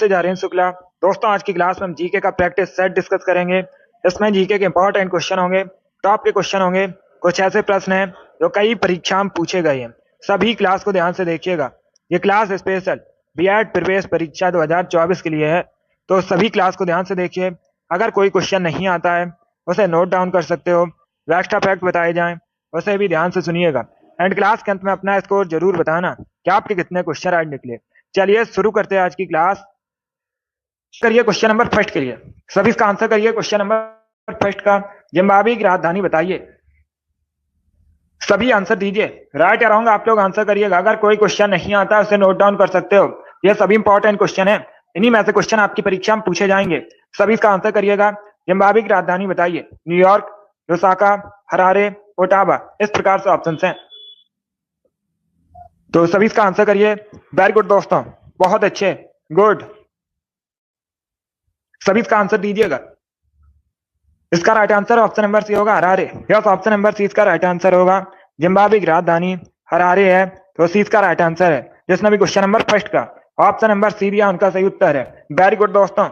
से जारेन शुक्ला। दोस्तों, आज की क्लास में हम जीके का प्रैक्टिस सेट डिस्कस करेंगे। इसमें जीके के इंपॉर्टेंट क्वेश्चन होंगे, टॉप के क्वेश्चन होंगे, कुछ ऐसे प्रश्न हैं जो कई परीक्षा में पूछे गए हैं। सभी क्लास को ध्यान से देखिएगा। ये क्लास स्पेशल बीएड प्रवेश परीक्षा 2024 के लिए है, तो सभी क्लास को ध्यान से देखिए। अगर कोई क्वेश्चन नहीं आता है उसे नोट डाउन कर सकते हो। एक्स्ट्रा फैक्ट बताए जाएं उसे भी ध्यान से सुनिएगा। एंड क्लास के अंत में अपना स्कोर जरूर बताना कि आपके कितने क्वेश्चन राइट निकले। चलिए शुरू करते हैं आज की क्लास। करिए क्वेश्चन नंबर फर्स्ट के लिए, सभी इसका आंसर करिए। क्वेश्चन नंबर फर्स्ट का, जिम्बाब्वे की राजधानी बताइए। सभी आंसर दीजिए, राइट या रॉन्ग आप लोग आंसर करिएगा। अगर कोई क्वेश्चन नहीं आता उसे नोट डाउन कर सकते हो। ये सभी इंपॉर्टेंट क्वेश्चन है, इन्हीं में से क्वेश्चन आपकी परीक्षा में पूछे जाएंगे। सभी इसका आंसर करिएगा। जिम्बाब्वे की राजधानी बताइए। न्यूयॉर्क, लुसाका, हरारे, ओटावा, इस प्रकार से ऑप्शन हैं। तो सभी इसका आंसर करिए। वेरी गुड दोस्तों, बहुत अच्छे, गुड। सभी इसका आंसर दीजिएगा। इसका right answer option number C होगा, Harare. Yes, option number C इसका राइट आंसर होगा। जिम्बाब्वे की राजधानी हरारे है, तो सी इसका राइट आंसर है। जिसने भी क्वेश्चन नंबर फर्स्ट का ऑप्शन नंबर सी दिया उनका सही उत्तर है। वेरी गुड दोस्तों।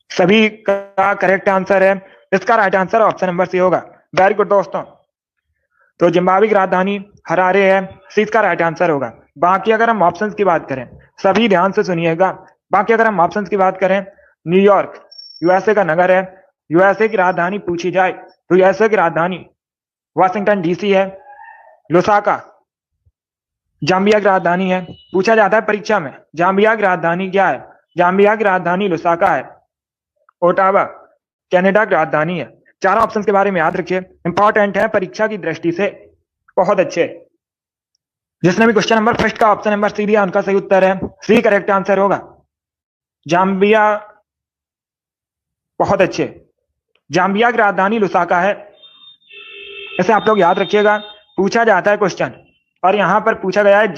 सभी का करेक्ट आंसर है। इसका right answer option number C होगा। वेरी गुड दोस्तों। तो जिम्बाब्वे की राजधानी हरारे है, सी इसका राइट आंसर होगा। बाकी अगर हम ऑप्शंस की बात करें, सभी ध्यान से सुनिएगा। बाकी अगर हम ऑप्शंस की बात करें, न्यूयॉर्क यूएसए का नगर है। यूएसए की राजधानी पूछी जाए तो यूएसए की राजधानी वाशिंगटन डीसी है। लुसाका जाम्बिया की राजधानी है, पूछा जाता है परीक्षा में जाम्बिया की राजधानी क्या है। जाम्बिया की राजधानी लुसाका है। ओटावा कनाडा की राजधानी है। चारों ऑप्शन के बारे में याद रखिए, इंपॉर्टेंट है परीक्षा की दृष्टि से। बहुत अच्छे। जिसने भी क्वेश्चन नंबर फर्स्ट का ऑप्शन नंबर सी दिया उनका सही उत्तर है। सी करेक्ट आंसर होगा। जाम्बिया, बहुत अच्छे। जाम्बिया की राजधानी लुसाका है, इसे आप लोग याद रखिएगा, पूछा जाता है क्वेश्चन। और यहां पर पूछा गया है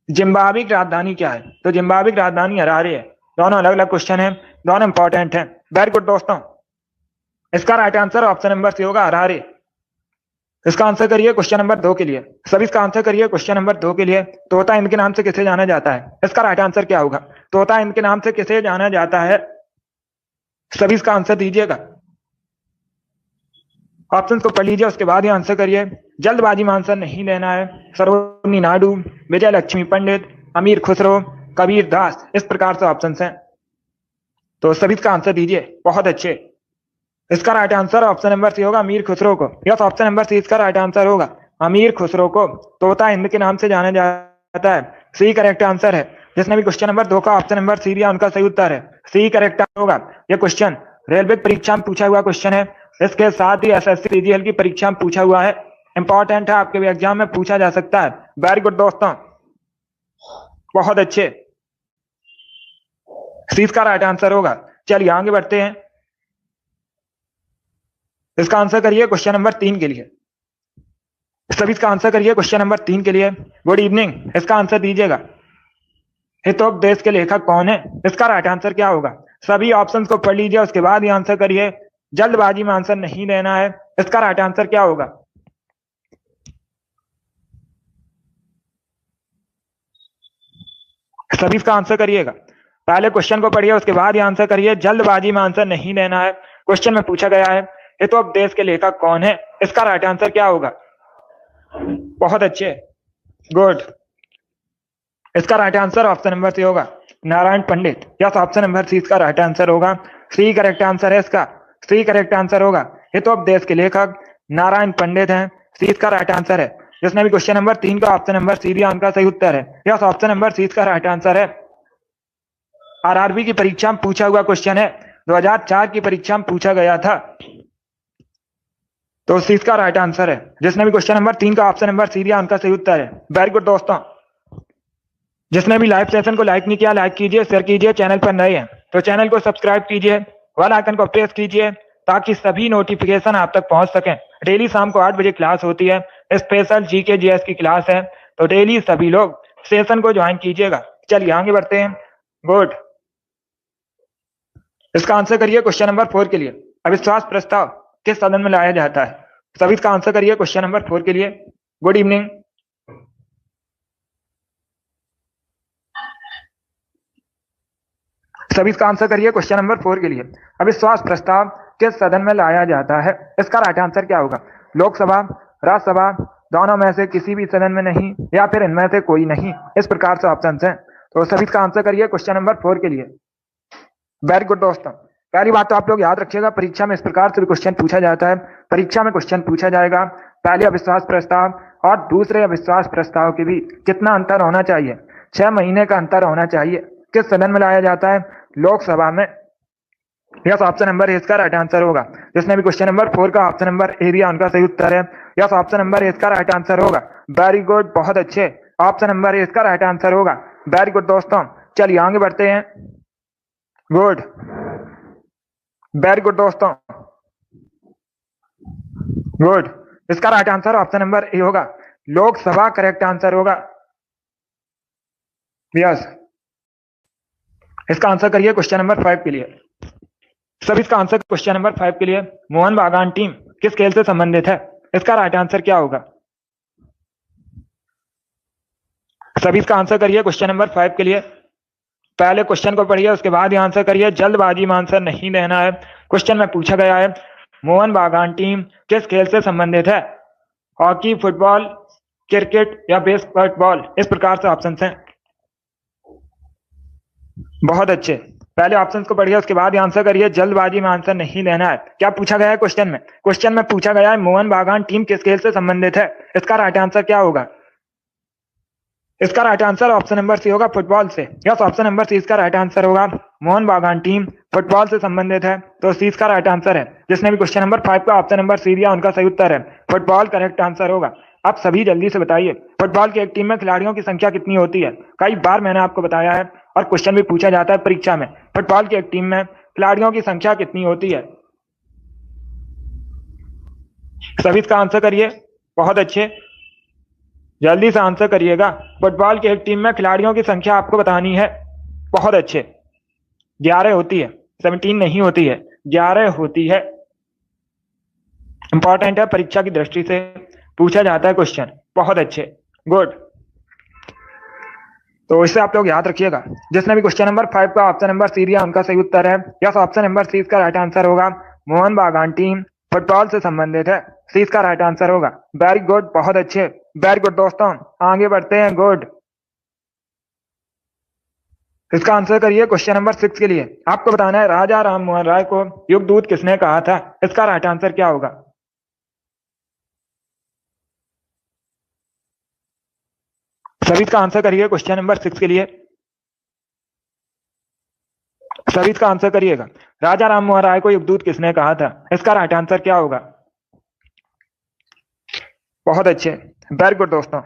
जिम्बाब्वे की राजधानी क्या है, तो जिम्बाब्वे की राजधानी हरारे है। दोनों अलग अलग क्वेश्चन है, दोनों इंपॉर्टेंट है। वेरी गुड दोस्तों। इसका right answer option number C होगा, हरारे। इसका आंसर करिए क्वेश्चन नंबर 2 के लिए। सभी इसका आंसर करिए क्वेश्चन नंबर 2 के लिए। तोता हिंद के नाम से किसे जाना जाता है, इसका राइट आंसर क्या होगा। तोता हिंद के नाम से किसे जाना जाता है, सभी इसका आंसर दीजिएगा। ऑप्शन को पढ़ लीजिए, उसके बाद ही आंसर करिए। जल्दबाजी में आंसर नहीं लेना है। सरोजिनी नायडू, विजय लक्ष्मी पंडित, अमीर खुसरो, कबीर दास, इस प्रकार से ऑप्शन हैं। तो सभी इसका आंसर दीजिए। बहुत अच्छे। इसका right answer option number C होगा, अमीर खुसरो को। यस, ऑप्शन नंबर सी इसका राइट आंसर होगा। अमीर खुसरो को तोता हिंद के नाम से जाना जाता है। सी करेक्ट आंसर है। जिसने भी क्वेश्चन नंबर 2 का ऑप्शन नंबर सी दिया उनका सही उत्तर है। सी करेक्ट आंसर होगा। यह क्वेश्चन रेलवे परीक्षा में पूछा हुआ क्वेश्चन है। इसके साथ ही एसएससी सीजीएल की परीक्षा में पूछा हुआ है। इंपॉर्टेंट है, आपके एग्जाम में पूछा जा सकता है। वेरी गुड दोस्तों, बहुत अच्छे। सी इसका राइट आंसर होगा। चलिए आगे बढ़ते हैं। इसका आंसर करिए क्वेश्चन नंबर 3 के लिए। सभी इसका आंसर करिए क्वेश्चन नंबर 3 के लिए। गुड इवनिंग, इसका आंसर दीजिएगा। हितोपदेश के लेखक कौन है, इसका राइट आंसर क्या होगा। सभी ऑप्शंस को पढ़ लीजिए, उसके बाद ही आंसर करिए। जल्दबाजी में आंसर नहीं देना है। इसका राइट आंसर क्या होगा। सभी इसका आंसर करिएगा। पहले क्वेश्चन को पढ़िए, उसके बाद ही आंसर करिए। जल्दबाजी में आंसर नहीं देना है। क्वेश्चन में पूछा गया है हितोपदेश के लेखक कौन है, इसका राइट आंसर क्या होगा। बहुत अच्छे, गुड। इसका right answer option number C होगा, Narayan Pandit. Yes, option number C इसका राइट आंसर होगा। सी करेक्ट आंसर है इसका। सी करेक्ट आंसर होगा। हितोपदेश के लेखक नारायण पंडित हैं। सी इसका राइट आंसर है। जिसने भी क्वेश्चन नंबर 3 का ऑप्शन नंबर सी दिया उनका सही उत्तर है। यस, ऑप्शन नंबर सी इसका राइट आंसर है। आरआरबी की परीक्षा में पूछा हुआ क्वेश्चन है, 2004 की परीक्षा में पूछा गया था, तो सी इसका राइट आंसर है। जिसने भी क्वेश्चन नंबर 3 का ऑप्शन नंबर सी दिया उनका सही उत्तर है। वेरी गुड दोस्तों। जिसने भी लाइव सेशन को लाइक नहीं किया, लाइक कीजिए, शेयर कीजिए। चैनल पर नए हैं तो चैनल को सब्सक्राइब कीजिए, बेल आइकन को प्रेस कीजिए ताकि सभी नोटिफिकेशन आप तक पहुंच सकें। डेली शाम को 8 बजे क्लास होती है, स्पेशल जीके जीएस की क्लास है, तो डेली सभी लोग सेशन को ज्वाइन कीजिएगा। चलिए आगे बढ़ते हैं। गुड। इसका आंसर करिए क्वेश्चन नंबर 4 के लिए। अविश्वास प्रस्ताव किस सदन में लाया जाता है, सभी इसका आंसर करिए क्वेश्चन नंबर 4 के लिए। Good evening. सभी इसका आंसर करिए क्वेश्चन नंबर 4 के लिए। अविश्वास प्रस्ताव किस सदन में लाया जाता है? इसका राइट आंसर क्या होगा? लोकसभा, राज्यसभा, दोनों में से किसी भी सदन में नहीं, या फिर इनमें से कोई नहीं। इस प्रकार से ऑप्शन है। तो सभी इसका आंसर करिए क्वेश्चन नंबर 4 के लिए। वेरी गुड दोस्तों। पहली बात तो आप लोग याद रखिएगा, परीक्षा में इस प्रकार से भी क्वेश्चन पूछा जाता है। परीक्षा में क्वेश्चन पूछा जाएगा पहले अविश्वास प्रस्ताव और दूसरे अविश्वास प्रस्ताव के बीच कितना अंतर होना चाहिए? 6 महीने का अंतर होना चाहिए। किस सदन में लाया जाता है? लोकसभा में। यस, ऑप्शन नंबर ए इसका राइट आंसर होगा। जिसने भी क्वेश्चन नंबर 4 का ऑप्शन नंबर ए दिया उनका सही उत्तर है। यस, ऑप्शन नंबर ए इसका राइट आंसर होगा। वेरी गुड, बहुत अच्छे। ऑप्शन नंबर ए इसका राइट आंसर होगा। वेरी गुड दोस्तों, चलिए आगे बढ़ते हैं। गुड, वेरी गुड दोस्तों, गुड। इसका right answer option number A होगा। लोकसभा करेक्ट आंसर होगा। यस, इसका आंसर करिए क्वेश्चन नंबर 5 के लिए। सभी इसका आंसर क्वेश्चन नंबर 5 के लिए। मोहन बागान टीम किस खेल से संबंधित है? इसका राइट आंसर क्या होगा? सभी इसका आंसर करिए क्वेश्चन नंबर 5 के लिए। पहले क्वेश्चन को पढ़िए, उसके बाद ही आंसर करिए। जल्दबाजी में आंसर नहीं देना है। क्वेश्चन में पूछा गया है मोहन बागान टीम किस खेल से संबंधित है? हॉकी, फुटबॉल, क्रिकेट या बास्केटबॉल? इस प्रकार से ऑप्शन हैं। बहुत अच्छे, पहले ऑप्शंस को पढ़िए, उसके बाद आंसर करिए। जल्दबाजी में आंसर नहीं देना है। क्या पूछा गया है क्वेश्चन में? क्वेश्चन में पूछा गया है मोहन बागान टीम किस खेल से संबंधित है? इसका राइट आंसर क्या होगा? इसका right answer option number C होगा, फुटबॉल से। यस, ऑप्शन नंबर सी इसका राइट आंसर होगा। मोहन बागान टीम फुटबॉल से संबंधित है, तो सी इसका राइट आंसर है। जिसने भी क्वेश्चन नंबर 5 का ऑप्शन नंबर सी दिया उनका सही उत्तर है। फुटबॉल करेक्ट आंसर होगा। आप सभी जल्दी से बताइए, फुटबॉल की एक टीम में खिलाड़ियों की संख्या कितनी होती है? कई बार मैंने आपको बताया है और क्वेश्चन भी पूछा जाता है परीक्षा में। फुटबॉल की एक टीम में खिलाड़ियों की संख्या कितनी होती है? सभी इसका आंसर करिए। बहुत अच्छे, जल्दी से आंसर करिएगा। फुटबॉल की एक टीम में खिलाड़ियों की संख्या आपको बतानी है। बहुत अच्छे, 11 होती है, 17 नहीं होती है, 11 होती है। इंपॉर्टेंट है, परीक्षा की दृष्टि से पूछा जाता है क्वेश्चन। बहुत अच्छे, गुड। तो इससे आप लोग याद रखिएगा। जिसने भी क्वेश्चन नंबर 5 का ऑप्शन नंबर सी दिया उनका सही उत्तर है। यस, ऑप्शन नंबर सी इसका राइट आंसर होगा। मोहन बागान टीम फुटबॉल से संबंधित है, सी इसका राइट आंसर होगा। वेरी गुड, बहुत अच्छे, वेरी गुड दोस्तों, आगे बढ़ते हैं। गुड, इसका आंसर करिए क्वेश्चन नंबर 6 के लिए। आपको बताना है राजा राम मोहन राय को युगदूत किसने कहा था? इसका राइट आंसर क्या होगा? सभी इसका आंसर करिए क्वेश्चन नंबर 6 के लिए। सभी इसका आंसर करिएगा। राजा राम मोहन राय को युगदूत किसने कहा था? इसका राइट आंसर क्या होगा? बहुत अच्छे, वेरी गुड दोस्तों,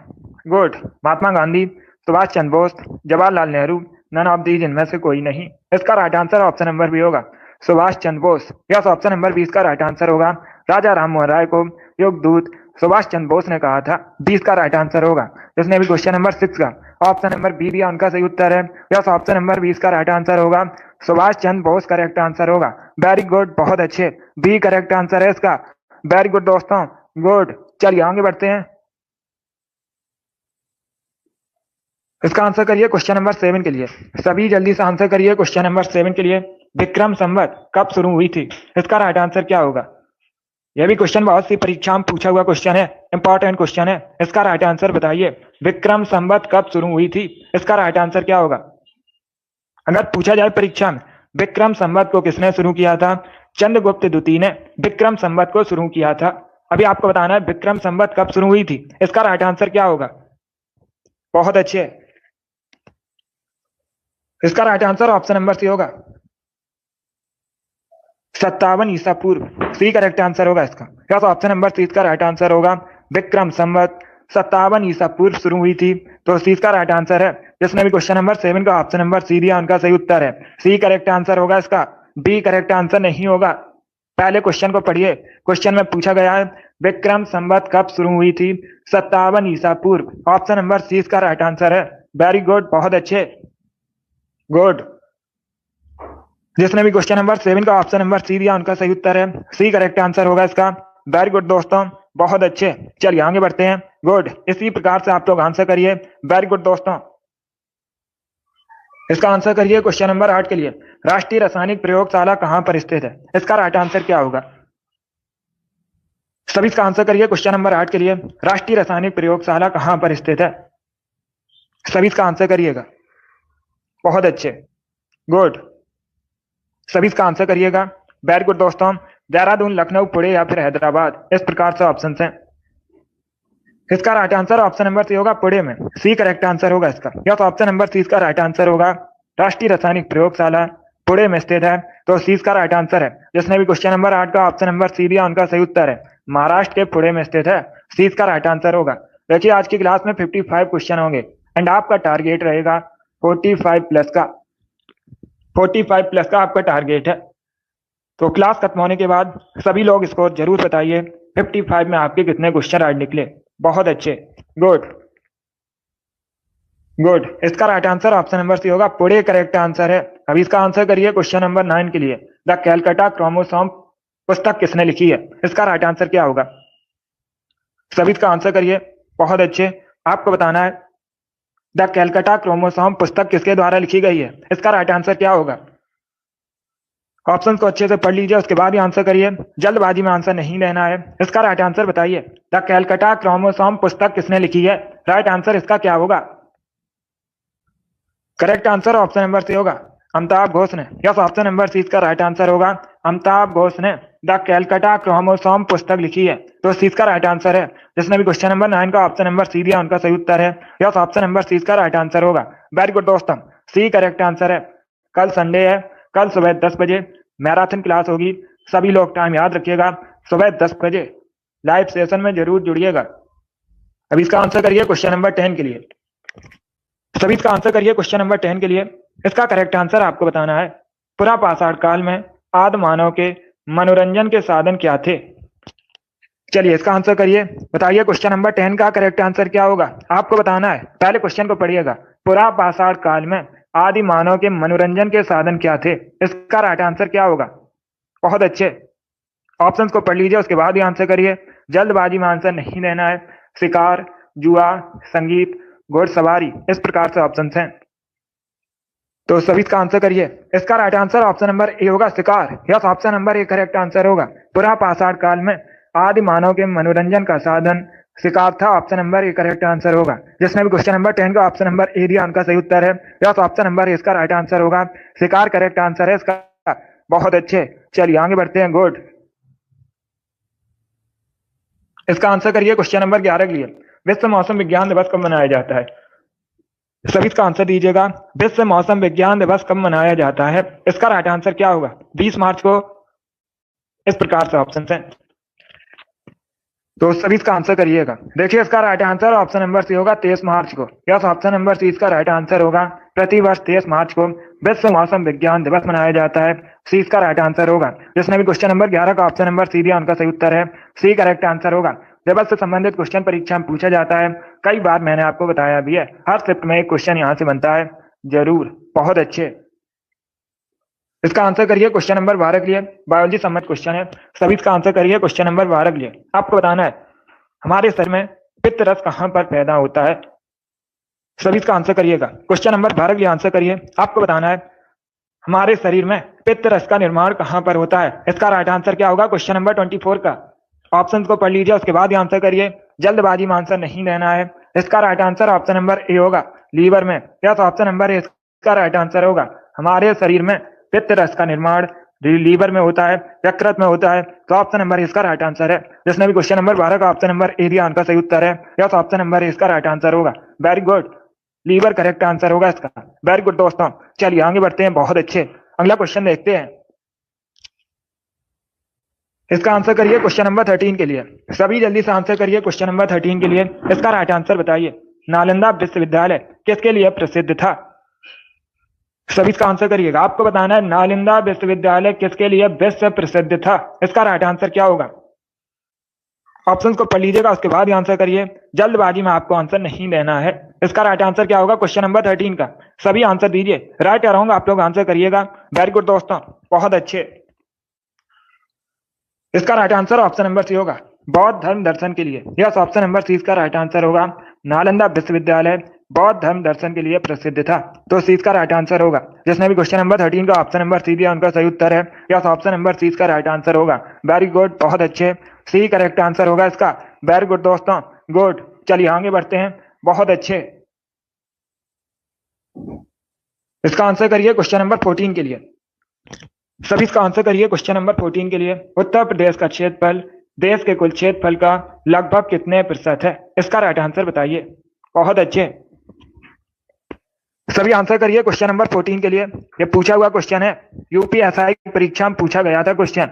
good. Mahatma Gandhi, Subhash Chandra Bose, Jawaharlal Nehru, none of these, इनमें से कोई नहीं। इसका right answer option number B होगा, Subhash Chandra Bose. Yes, option number B इसका राइट आंसर होगा। राजा राम मोहन राय को युगदूत सुभाष चंद्र बोस ने कहा था, 20 का राइट आंसर होगा। जिसने भी क्वेश्चन नंबर 6 का ऑप्शन नंबर बी दिया उनका सही उत्तर है। यस, ऑप्शन नंबर 20 का राइट आंसर होगा। सुभाष चंद्र बोस करेक्ट आंसर होगा। वेरी गुड, बहुत अच्छे, बी करेक्ट आंसर है इसका। वेरी गुड दोस्तों, गुड। चलिए आगे बढ़ते हैं। इसका आंसर करिए क्वेश्चन नंबर 7 के लिए। सभी जल्दी से आंसर करिए क्वेश्चन नंबर 7 के लिए। विक्रम संवत कब शुरू हुई थी? इसका राइट आंसर क्या होगा? यह भी क्वेश्चन बहुत सी परीक्षा में पूछा हुआ क्वेश्चन है, इंपॉर्टेंट क्वेश्चन है। इसका राइट आंसर बताइए। विक्रम संवत कब शुरू हुई थी? इसका राइट आंसर क्या होगा? अगर पूछा जाए परीक्षा में विक्रम संवत को किसने शुरू किया था? चंद्रगुप्त द्वितीय ने विक्रम संवत को शुरू किया था। अभी आपको बताना है विक्रम संवत कब शुरू हुई थी। इसका राइट आंसर क्या होगा? बहुत अच्छे, इसका right answer option number C होगा, 57 ईसा पूर्व। सी करेक्ट आंसर होगा इसका। यस, ऑप्शन नंबर सी इसका राइट आंसर होगा। विक्रम संवत 57 ईसा पूर्व शुरू हुई थी, तो सी इसका राइट आंसर है। जिसने भी क्वेश्चन नंबर 7 का ऑप्शन नंबर सी दिया उनका सही उत्तर है। सी करेक्ट आंसर होगा इसका। डी करेक्ट आंसर नहीं होगा। पहले क्वेश्चन को पढ़िए। क्वेश्चन में पूछा गया है विक्रम संवत कब शुरू हुई थी? 57 ईसा पूर्व। ऑप्शन नंबर सी इसका राइट आंसर है। वेरी गुड, बहुत अच्छे, गुड। जिसने भी क्वेश्चन नंबर 7 का ऑप्शन नंबर सी दिया उनका सही उत्तर है। सी करेक्ट आंसर होगा इसका। वेरी गुड दोस्तों, बहुत अच्छे। चलिए आगे बढ़ते हैं। गुड, इसी प्रकार से आप लोग आंसर करिए। वेरी गुड दोस्तों, इसका आंसर करिए क्वेश्चन नंबर 8 के लिए। राष्ट्रीय रासायनिक प्रयोगशाला कहाँ पर स्थित है? इसका राइट आंसर क्या होगा? सभी इसका आंसर करिए क्वेश्चन नंबर 8 के लिए। राष्ट्रीय रासायनिक प्रयोगशाला कहाँ पर स्थित है? सभी इसका आंसर करिएगा। बहुत अच्छे, गुड। सभी इसका आंसर करिएगा। वेरी गुड दोस्तों। देहरादून, लखनऊ, पुणे या फिर हैदराबाद, इस प्रकार से ऑप्शन हैं। इसका right answer option number C होगा, पुणे में। सी करेक्ट आंसर होगा इसका। यस, ऑप्शन नंबर सी इसका राइट आंसर होगा। राष्ट्रीय रासायनिक प्रयोगशाला पुणे में स्थित है, तो सी इसका राइट आंसर है। जिसने भी क्वेश्चन नंबर 8 का ऑप्शन नंबर सी दिया, उनका सही उत्तर है महाराष्ट्र के पुणे में स्थित है। सी इसका राइट आंसर होगा। देखिए, आज की क्लास में 55 क्वेश्चन होंगे एंड आपका टारगेट रहेगा 45 प्लस का। 45 प्लस का आपका टारगेट है। तो क्लास खत्म होने के बाद सभी लोग स्कोर जरूर बताइए 55 में आपके कितने क्वेश्चन आज निकले। बहुत अच्छे, गुड गुड। इसका right answer option number C होगा, पुणे करेक्ट आंसर है। अभी इसका आंसर करिए क्वेश्चन नंबर 9 के लिए। द कैलकाटा क्रोमोसोम पुस्तक किसने लिखी है? इसका राइट आंसर क्या होगा? सभी इसका आंसर करिए। बहुत अच्छे, आपको बताना है द कैलकाटा क्रोमोसोम पुस्तक किसके द्वारा लिखी गई है? इसका राइट आंसर क्या होगा? ऑप्शन को अच्छे से पढ़ लीजिए, उसके बाद ही आंसर करिए। जल्दबाजी में आंसर नहीं लेना है। इसका राइट आंसर बताइए। द कैलकाटा क्रोमोसोम पुस्तक किसने लिखी है? राइट आंसर इसका क्या होगा? Correct answer option number C होगा, अमिताभ घोष ने। यस, ऑप्शन नंबर सी इसका राइट आंसर होगा। अमिताभ घोष ने द कैलकाटा क्रोमोसोम पुस्तक लिखी है, तो सी इसका राइट आंसर है। जिसने भी क्वेश्चन नंबर 9 का ऑप्शन नंबर सी दिया, उनका सही उत्तर है। यस, ऑप्शन नंबर सी इसका राइट आंसर होगा। वेरी गुड दोस्तों, सी करेक्ट आंसर है। कल संडे है, कल सुबह 10 बजे मैराथन क्लास होगी। सभी लोग टाइम याद रखिएगा, सुबह 10 बजे लाइव सेशन में जरूर जुड़िएगा। अभी इसका आंसर करिए क्वेश्चन नंबर 10 के लिए। सभी इसका आंसर करिए क्वेश्चन नंबर 10 के लिए। इसका करेक्ट आंसर आपको बताना है। पुरा पाषाण काल में आदि मानव के मनोरंजन के साधन क्या थे? चलिए इसका आंसर करिए, बताइए क्वेश्चन नंबर 10 का करेक्ट आंसर क्या होगा? आपको बताना है। पहले क्वेश्चन को पढ़िएगा। पुरा पाषाण काल में आदि मानव के मनोरंजन के साधन क्या थे? इसका राइट आंसर क्या होगा? बहुत अच्छे, ऑप्शंस को पढ़ लीजिए, उसके बाद ही आंसर करिए। जल्दबाजी में आंसर नहीं देना है। शिकार, जुआ, संगीत, घुड़सवारी, इस प्रकार से ऑप्शन हैं। तो सभी इसका आंसर करिए। इसका right answer option number A होगा, शिकार। Yes, option number A correct answer होगा। पुरा पाषाण काल में आदि मानव के मनोरंजन का साधन शिकार था। Option number A correct answer होगा। जिसने भी क्वेश्चन नंबर 10 का ऑप्शन नंबर ए दिया, उनका सही उत्तर है। यस, ऑप्शन नंबर ए इसका राइट आंसर होगा। शिकार करेक्ट आंसर है इसका। बहुत अच्छे, चलिए आगे बढ़ते हैं। गुड। इसका आंसर करिए क्वेश्चन नंबर 11 के लिए। विश्व मौसम विज्ञान दिवस कब मनाया जाता है? सभी इसका आंसर दीजिएगा। विश्व मौसम विज्ञान दिवस कब मनाया जाता है? इसका राइट आंसर क्या होगा? 20 मार्च को। इस प्रकार से ऑप्शन हैं, तो सभी इसका आंसर करिएगा। देखिए, इसका right answer option number C होगा, 23 मार्च को। यस, ऑप्शन नंबर सी इसका राइट आंसर होगा। प्रतिवर्ष 23 मार्च को विश्व मौसम विज्ञान दिवस मनाया जाता है। सी इसका राइट आंसर होगा। जिसने भी क्वेश्चन नंबर 11 का ऑप्शन नंबर सी दिया, उनका सही उत्तर है। सी करेक्ट आंसर होगा। दिवस से संबंधित क्वेश्चन परीक्षा में पूछा जाता है। कई बार मैंने आपको बताया भी है, हर शिफ्ट में एक क्वेश्चन यहाँ से बनता है जरूर। बहुत अच्छे। इसका आंसर करिए क्वेश्चन नंबर 12 के लिए। बायोलॉजी सम्मत क्वेश्चन है। सभी इसका आंसर करिए क्वेश्चन नंबर 12 के लिए। आपको बताना है हमारे शरीर में पित्त रस कहां पर पैदा होता है? सभी इसका आंसर करिएगा। क्वेश्चन नंबर 12 के लिए आंसर करिए। आपको बताना है हमारे शरीर में पित्त रस का निर्माण कहां पर होता है? इसका राइट आंसर क्या होगा? क्वेश्चन नंबर 24 का। ऑप्शन को पढ़ लीजिए, उसके बाद ही आंसर करिए। जल्दबाजी में आंसर नहीं देना है। इसका right answer option number A होगा, लीवर में। यस, ऑप्शन नंबर ए इसका राइट आंसर होगा। हमारे शरीर में पित्त रस का निर्माण लीवर में होता है, यकृत में होता है, तो ऑप्शन नंबर इसका राइट आंसर है। जिसने भी क्वेश्चन नंबर 12 का ऑप्शन नंबर ए दिया, उनका सही उत्तर है। यस, ऑप्शन नंबर ए इसका राइट आंसर होगा। Very good, liver correct answer होगा इसका। वेरी गुड दोस्तों, चलिए आगे बढ़ते हैं। बहुत अच्छे, अगला क्वेश्चन देखते हैं। इसका आंसर करिए क्वेश्चन नंबर 13 के लिए। सभी जल्दी से आंसर करिए क्वेश्चन नंबर 13 के लिए। इसका राइट आंसर बताइए। नालंदा विश्वविद्यालय किसके लिए प्रसिद्ध था? सभी इसका आंसर करिएगा। आपको बताना है नालंदा विश्वविद्यालय किसके लिए विश्व प्रसिद्ध था? इसका राइट आंसर क्या होगा? ऑप्शन को पढ़ लीजिएगा, उसके बाद ही आंसर करिए। जल्दबाजी में आपको आंसर नहीं देना है। इसका राइट आंसर क्या होगा क्वेश्चन नंबर 13 का? सभी आंसर दीजिए, राइट या रॉन्ग आप लोग आंसर करिएगा। वेरी गुड दोस्तों, बहुत अच्छे। इसका right answer option number C होगा, बौद्ध धर्म दर्शन के लिए। यस, ऑप्शन नंबर सी इसका राइट आंसर होगा। नालंदा विश्वविद्यालय बौद्ध धर्म दर्शन के लिए प्रसिद्ध था। तो सी इसका राइट आंसर होगा। जिसने भी क्वेश्चन नंबर 13 का ऑप्शन नंबर सी दिया उनका सही उत्तर है। यस, ऑप्शन नंबर सी इसका राइट आंसर होगा। वेरी गुड, बहुत अच्छे, सी करेक्ट आंसर होगा इसका। वेरी गुड दोस्तों, गुड। चलिए आगे बढ़ते हैं, बहुत अच्छे। इसका आंसर करिए क्वेश्चन नंबर 14 के लिए। सभी इसका आंसर करिए क्वेश्चन नंबर 14 के लिए। उत्तर प्रदेश का क्षेत्रफल देश के कुल क्षेत्रफल का लगभग कितने प्रतिशत है? इसका राइट आंसर बताइए। बहुत अच्छे, सभी आंसर करिए क्वेश्चन नंबर 14 के लिए। ये पूछा हुआ क्वेश्चन है, यूपीएसआई परीक्षा में पूछा गया था क्वेश्चन।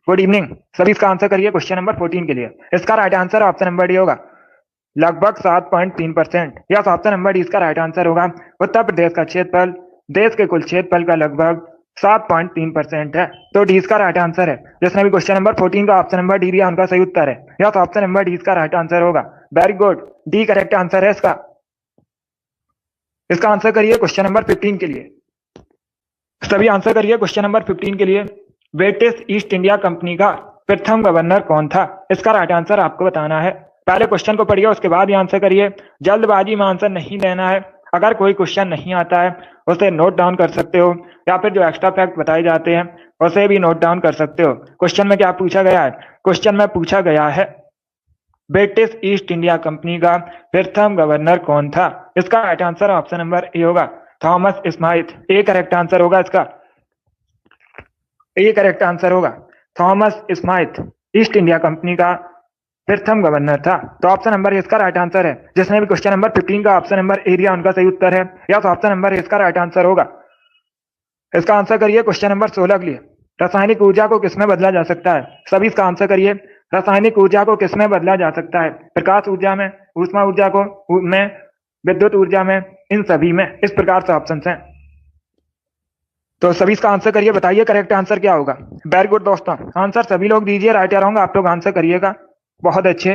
गुड इवनिंग, सभी इसका आंसर करिए क्वेश्चन नंबर 14 के लिए। इसका right answer option number D होगा, लगभग 7.3%। यस, ऑप्शन नंबर डी इसका राइट आंसर होगा। उत्तर प्रदेश का क्षेत्रफल देश के कुल क्षेत्रफल का लगभग 7.3% है। तो डी इसका राइट आंसर है। जिसने भी क्वेश्चन नंबर 14 का ऑप्शन नंबर डी दिया उनका सही उत्तर है। यस, ऑप्शन नंबर डी इसका राइट आंसर होगा। Very good, D correct answer है इसका। इसका आंसर करिए क्वेश्चन नंबर 15 के लिए। सभी आंसर करिए क्वेश्चन नंबर 15 के लिए। ब्रिटिश ईस्ट इंडिया कंपनी का प्रथम गवर्नर कौन था? इसका राइट आंसर आपको बताना है। पहले क्वेश्चन को पढ़िए, उसके बाद ही आंसर करिए। जल्दबाजी में आंसर नहीं देना है। अगर कोई क्वेश्चन नहीं आता है उसे नोट डाउन कर सकते हो, या फिर जो एक्स्ट्रा फैक्ट बताए जाते हैं उसे भी नोट डाउन कर सकते हो। क्वेश्चन में क्या पूछा गया है? क्वेश्चन में पूछा गया है ब्रिटिश ईस्ट इंडिया कंपनी का प्रथम गवर्नर कौन था? इसका right answer option number A होगा, थॉमस स्माइथ। ए करेक्ट आंसर होगा इसका। ए करेक्ट आंसर होगा, Thomas Smythe east India company का प्रथम गवर्नर था। तो ऑप्शन नंबर इसका राइट आंसर है। जिसने भी क्वेश्चन नंबर 15 का ऑप्शन नंबर ए दिया उनका सही उत्तर है। यस, ऑप्शन नंबर इसका राइट आंसर होगा। इसका आंसर करिए क्वेश्चन नंबर 16 के लिए। रासायनिक ऊर्जा को किसमें बदला जा सकता है? सभी इसका आंसर करिए। रासायनिक ऊर्जा को किसमें बदला जा सकता है? प्रकाश ऊर्जा में, ऊष्मा ऊर्जा को में, विद्युत ऊर्जा में, इन सभी में। इस प्रकार से ऑप्शन हैं। तो सभी इसका आंसर करिए, बताइए करेक्ट आंसर क्या होगा। वेरी गुड दोस्तों, आंसर सभी लोग दीजिए, राइट या रॉन्ग आप लोग आंसर करिएगा। बहुत अच्छे।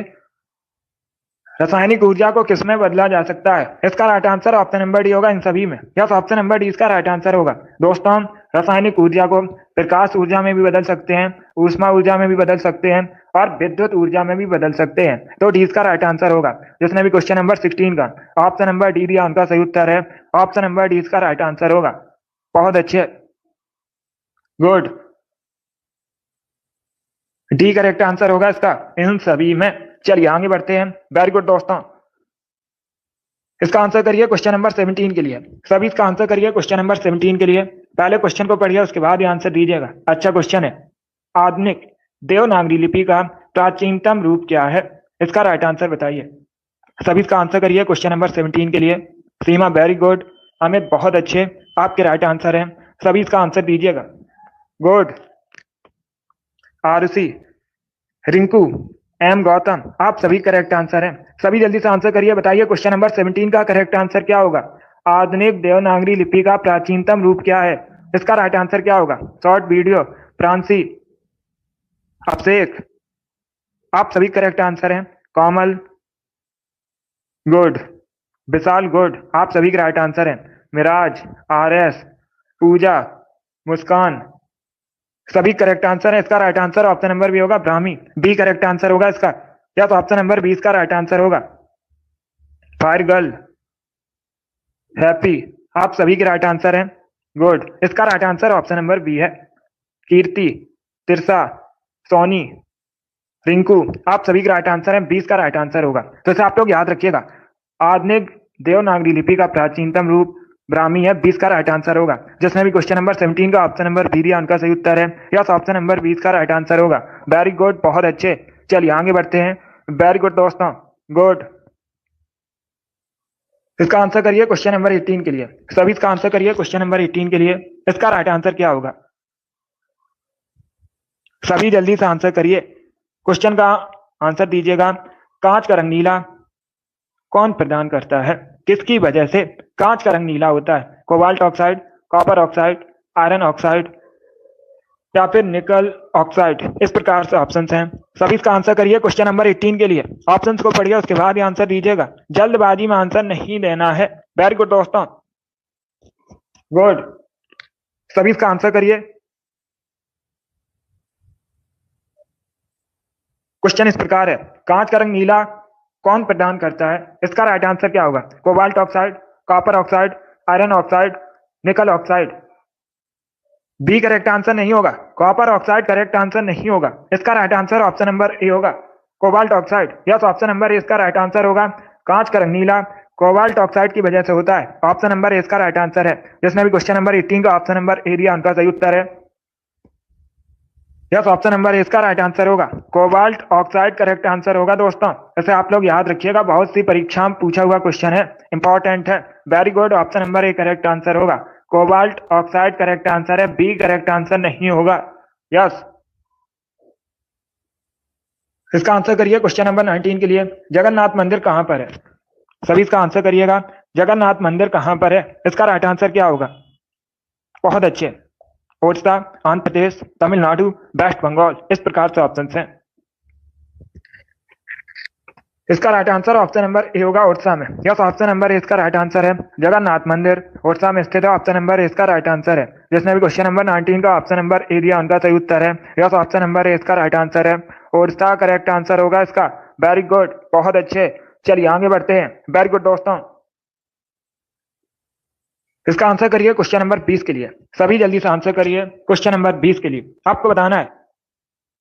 रासायनिक ऊर्जा को किसमें बदला जा सकता है? इसका right answer option number D होगा, इन सभी में। यस, ऑप्शन नंबर डी इसका राइट आंसर होगा। दोस्तों, रासायनिक ऊर्जा को प्रकाश ऊर्जा में भी बदल सकते हैं, ऊष्मा ऊर्जा में भी बदल सकते हैं, और विद्युत ऊर्जा में भी बदल सकते हैं। तो डी इसका राइट आंसर होगा। जिसने भी क्वेश्चन नंबर 16 का ऑप्शन नंबर डी दिया उनका सही उत्तर है। ऑप्शन नंबर डी इसका राइट आंसर होगा। बहुत अच्छे, गुड, डी करेक्ट आंसर होगा इसका इन सभी में। चलिए आगे बढ़ते हैं। वेरी गुड दोस्तों, इसका आंसर करिए क्वेश्चन नंबर 17 के लिए। सभी इसका आंसर करिए क्वेश्चन नंबर 17 के लिए। पहले क्वेश्चन को पढ़िए, उसके बाद ही आंसर दीजिएगा। अच्छा क्वेश्चन है, आधुनिक देवनागरी लिपि का प्राचीनतम रूप क्या है? इसका राइट आंसर बताइए। सभी इसका आंसर करिए क्वेश्चन नंबर 17 के लिए। सीमा वेरी गुड, अमित बहुत अच्छे, आपके राइट आंसर हैं। सभी इसका आंसर दीजिएगा। गुड, आरुषि, रिंकू, एम गौतम, आप सभी करेक्ट आंसर हैं। सभी जल्दी से आंसर करिए, बताइए क्वेश्चन नंबर 17 का करेक्ट आंसर क्या होगा। आधुनिक देवनागरी लिपि का प्राचीनतम रूप क्या है? इसका राइट आंसर क्या होगा? शॉर्ट वीडियो, फ्रांसी, अभिषेक, आप सभी करेक्ट आंसर हैं। कोमल, गुड, विशाल गुड, आप सभी के राइट आंसर हैं। मिराज, आर एस, पूजा, मुस्कान, सभी करेक्ट आंसर है। इसका right answer option number B होगा, ब्राह्मी। बी करेक्ट आंसर होगा इसका। या तो ऑप्शन नंबर 20 का राइट आंसर होगा। फायर गर्ल, हैप्पी, आप सभी के राइट आंसर हैं। गुड, इसका right answer option number B है। कीर्ति, तिरसा, सोनी, रिंकू, आप सभी के राइट आंसर हैं। 20 का राइट आंसर होगा। तो इसे आप लोग याद रखिएगा, आधुनिक देवनागरी लिपि का प्राचीनतम रूप ब्राह्मी है। 20 का राइट आंसर होगा। जिसने भी क्वेश्चन नंबर 17 का ऑप्शन नंबर बी दिया उनका सही उत्तर है। यस, ऑप्शन नंबर 20 का राइट आंसर होगा। वेरी गुड, बहुत अच्छे। चलिए आगे बढ़ते हैं। वेरी गुड दोस्तों, गुड। इसका आंसर करिए क्वेश्चन नंबर 18 के लिए। सभी इसका आंसर करिए क्वेश्चन नंबर 18 के लिए। इसका राइट आंसर क्या होगा? सभी जल्दी से आंसर करिए, क्वेश्चन का आंसर दीजिएगा। कांच का रंग नीला कौन प्रदान करता है? किसकी वजह से कांच का रंग नीला होता है? Cobalt oxide, copper oxide, iron oxide, या फिर निकल ऑक्साइड। इस प्रकार से ऑप्शंस हैं। सभी इसका आंसर करिए क्वेश्चन नंबर 18 के लिए। ऑप्शंस को पढ़िए, उसके बाद ही आंसर दीजिएगा। जल्दबाजी में आंसर नहीं देना है। वेरी गुड दोस्तों, गुड, सभी इसका आंसर करिए। क्वेश्चन इस प्रकार है, कांच का रंग नीला कौन प्रदान करता है? इसका राइट आंसर क्या होगा? Cobalt oxide, copper oxide, iron oxide, nickel oxide. B correct answer नहीं होगा, कॉपर ऑक्साइड करेक्ट आंसर नहीं होगा। इसका right answer option number A होगा, cobalt oxide. Yes, option number A इसका राइट आंसर होगा। कांच का रंग नीला कोबाल्ट ऑक्साइड की वजह से होता है। ऑप्शन नंबर ए इसका राइट आंसर है। जिसने भी क्वेश्चन नंबर 18 का ऑप्शन नंबर ए दिया उनका सही उत्तर है। यस, ऑप्शन नंबर ए इसका राइट आंसर होगा, कोबाल्ट ऑक्साइड करेक्ट आंसर होगा। दोस्तों इसे आप लोग याद रखिएगा, बहुत सी परीक्षा में पूछा हुआ क्वेश्चन है, इंपॉर्टेंट है। Very good, option number A correct answer होगा, कोबाल्ट ऑक्साइड करेक्ट आंसर है। बी करेक्ट आंसर नहीं होगा। यस, इसका आंसर करिए क्वेश्चन नंबर 19 के लिए। जगन्नाथ मंदिर कहां पर है? सभी इसका आंसर करिएगा, जगन्नाथ मंदिर कहां पर है? इसका राइट आंसर क्या होगा? बहुत अच्छे, ओडिशा, आंध्र प्रदेश, तमिलनाडु, वेस्ट बंगाल, इस प्रकार से ऑप्शन हैं। इसका right answer option number A होगा, ओडिशा में। यस, ऑप्शन नंबर ए इसका राइट आंसर है। जगन्नाथ मंदिर ओडिशा में स्थित है। ऑप्शन नंबर ए इसका राइट आंसर है। जिसने भी क्वेश्चन नंबर 19 का ऑप्शन नंबर ए दिया उनका सही उत्तर है। यस, ऑप्शन नंबर ए इसका राइट आंसर है, ओडिशा करेक्ट आंसर होगा इसका। वेरी गुड, बहुत अच्छे। चलिए आगे बढ़ते हैं। वेरी गुड दोस्तों, इसका आंसर करिए क्वेश्चन नंबर 20 के लिए। सभी जल्दी से आंसर करिए क्वेश्चन नंबर 20 के लिए। आपको बताना है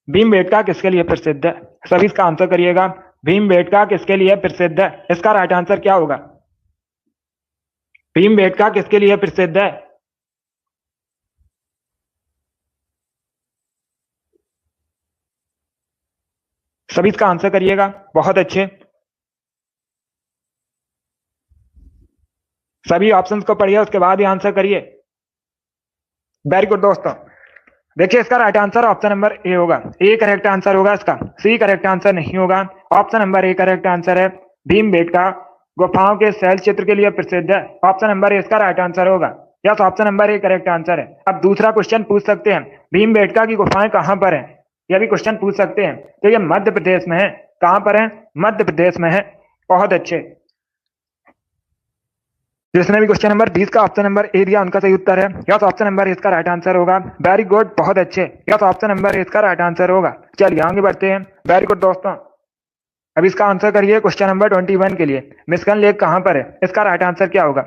भीमबेटका किसके लिए प्रसिद्ध है? सभी इसका आंसर करिएगा, भीमबेटका किसके लिए प्रसिद्ध है? इसका राइट आंसर क्या होगा? भीमबेटका किसके लिए प्रसिद्ध है? सभी इसका आंसर करिएगा, बहुत अच्छे। सभी ऑप्शंस को पढ़िए, उसके बाद ही आंसर करिए। वेरी गुड दोस्तों, देखिए इसका right answer option number A होगा, ए करेक्ट आंसर होगा इसका। सी करेक्ट आंसर नहीं होगा। Option number A correct answer है। भीमबेटका गुफाओं के शैल चित्र के लिए प्रसिद्ध है। ऑप्शन नंबर ए इसका राइट आंसर होगा। Yes, option number A correct answer है। अब दूसरा क्वेश्चन पूछ सकते हैं, भीमबेटका की गुफाएं कहां पर है? यह भी क्वेश्चन पूछ सकते हैं। तो ये मध्य प्रदेश में है। कहां पर है? मध्य प्रदेश में है। बहुत अच्छे। जिसने भी क्वेश्चन नंबर 20 का ऑप्शन नंबर ए दिया उनका सही उत्तर है। यस, ऑप्शन नंबर इसका राइट आंसर होगा। वेरी गुड, बहुत अच्छे। यस, ऑप्शन नंबर इसका राइट आंसर होगा। चलिए आगे बढ़ते हैं। वेरी गुड दोस्तों, अब इसका आंसर करिए क्वेश्चन नंबर 21 के लिए। मिशिगन लेक कहां पर है? इसका राइट आंसर क्या होगा?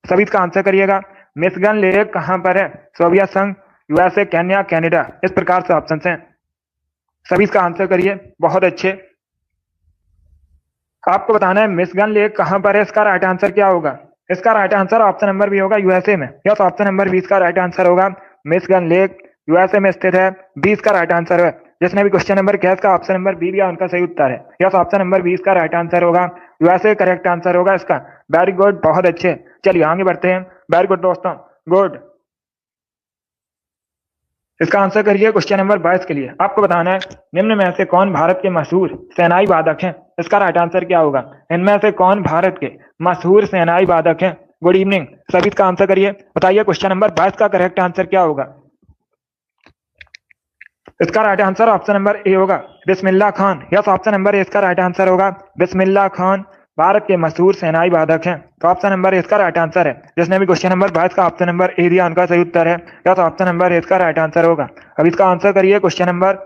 सभी इसका आंसर करिएगा, मिशिगन लेक कहां पर है? सोवियत संघ, यूएसए, केन्या, कनाडा, इस प्रकार से ऑप्शन हैं। सभी इसका आंसर करिए, बहुत अच्छे। आपको बताना है मिशिगन लेक कहां पर है, इसका राइट आंसर क्या होगा? इसका right answer option number B होगा, यूएसए में। यस, ऑप्शन नंबर 20 का राइट आंसर होगा, मिशिगन लेक यूएसए में स्थित है। 20 का राइट आंसर है। जिसने भी क्वेश्चन नंबर कैस का ऑप्शन नंबर बी दिया उनका सही उत्तर है। यस, ऑप्शन नंबर 20 का राइट आंसर होगा, यूएसए करेक्ट आंसर होगा इसका। वेरी गुड, बहुत अच्छे। चलिए आगे बढ़ते हैं। वेरी गुड दोस्तों, गुड। इसका आंसर करिए क्वेश्चन नंबर 22 के लिए। आपको बताना है निम्न में से कौन भारत के मशहूर सेनाई वादक हैं? इसका राइट आंसर क्या होगा? इनमें से कौन भारत के मशहूर सेनाई वादक हैं? गुड इवनिंग, सभी इसका आंसर करिए। बताइए क्वेश्चन नंबर 22 का करेक्ट आंसर क्या होगा? इसका right answer option number A होगा, Bismillah Khan. Yes, option number A इसका राइट आंसर होगा, बिस्मिल्लाह खान भारत के मशहूर सेनाई वादक हैं। तो ऑप्शन नंबर ए इसका राइट आंसर है। जिसने भी क्वेश्चन नंबर 22 का ऑप्शन नंबर ए दिया उनका सही उत्तर है। यस, ऑप्शन नंबर ए इसका राइट आंसर होगा। अब इसका आंसर करिए क्वेश्चन नंबर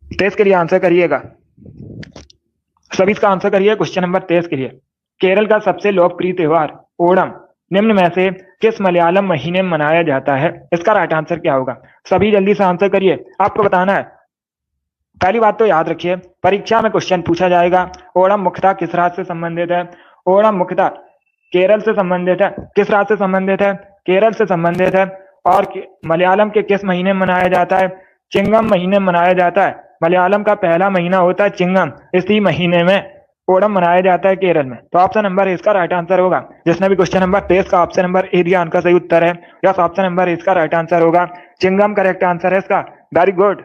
23 के लिए आंसर करिएगा। सभी इसका आंसर करिए क्वेश्चन नंबर 23 के लिए। केरल का सबसे लोकप्रिय त्योहार ओणम निम्न में से किस मलयालम महीने में मनाया जाता है? इसका राइट आंसर क्या होगा? सभी जल्दी से आंसर करिए, आपको बताना है। पहली बात तो याद रखिए, परीक्षा में क्वेश्चन पूछा जाएगा ओणम मुख्यतः किस राज्य से संबंधित है? ओणम मुख्यतः केरल से संबंधित है। किस राज्य से संबंधित है? केरल से संबंधित है। और मलयालम के किस महीने में मनाया जाता है? चिंगम महीने में मनाया जाता है। मलयालम का पहला महीना होता है चिंगम, इसी महीने में ओणम मनाया जाता है केरल में। तो ऑप्शन नंबर इसका राइट आंसर होगा। जिसने भी क्वेश्चन नंबर 23 का ऑप्शन नंबर ए दिया उनका सही उत्तर है। यस, ऑप्शन नंबर इसका राइट आंसर होगा, चिंगम करेक्ट आंसर है इसका। Very good.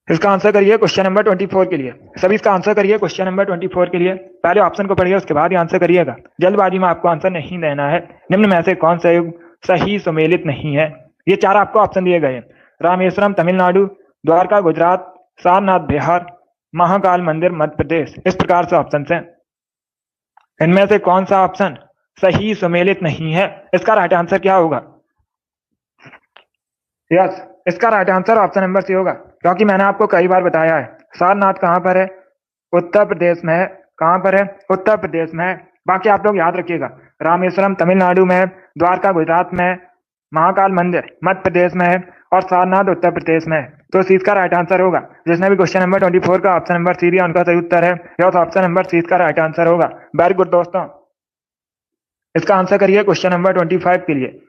इसका आंसर करिए क्वेश्चन नंबर 24 के लिए। सभी इसका आंसर करिए क्वेश्चन नंबर 24 के लिए। पहले ऑप्शन को पढ़िए, उसके बाद ही आंसर करिएगा। जल्दबाजी में आपको आंसर नहीं देना है। निम्न में से कौन सा युग सही सुमेलित नहीं है? ये चार आपको ऑप्शन दिए गए हैं। रामेश्वरम तमिलनाडु, द्वारका गुजरात, सारनाथ बिहार, महाकाल मंदिर मध्य प्रदेश, इस प्रकार से ऑप्शन हैं। इनमें से कौन सा ऑप्शन सही सुमेलित नहीं है? इसका राइट आंसर क्या होगा? यस, इसका right answer option number C होगा, क्योंकि मैंने आपको कई बार बताया है सारनाथ कहाँ पर है, उत्तर प्रदेश में है। कहाँ पर है, उत्तर प्रदेश में है। बाकी आप लोग याद रखिएगा, रामेश्वरम तमिलनाडु में है, द्वारका गुजरात में है, महाकाल मंदिर मध्य प्रदेश में है और सारनाथ उत्तर प्रदेश में है। तो सी इसका राइट आंसर होगा। जिसने भी क्वेश्चन नंबर 24 का ऑप्शन नंबर सी दिया उनका सही उत्तर है, यह ऑप्शन नंबर सी इसका राइट आंसर होगा। वेरी गुड दोस्तों, इसका आंसर करिए क्वेश्चन नंबर 25 के लिए।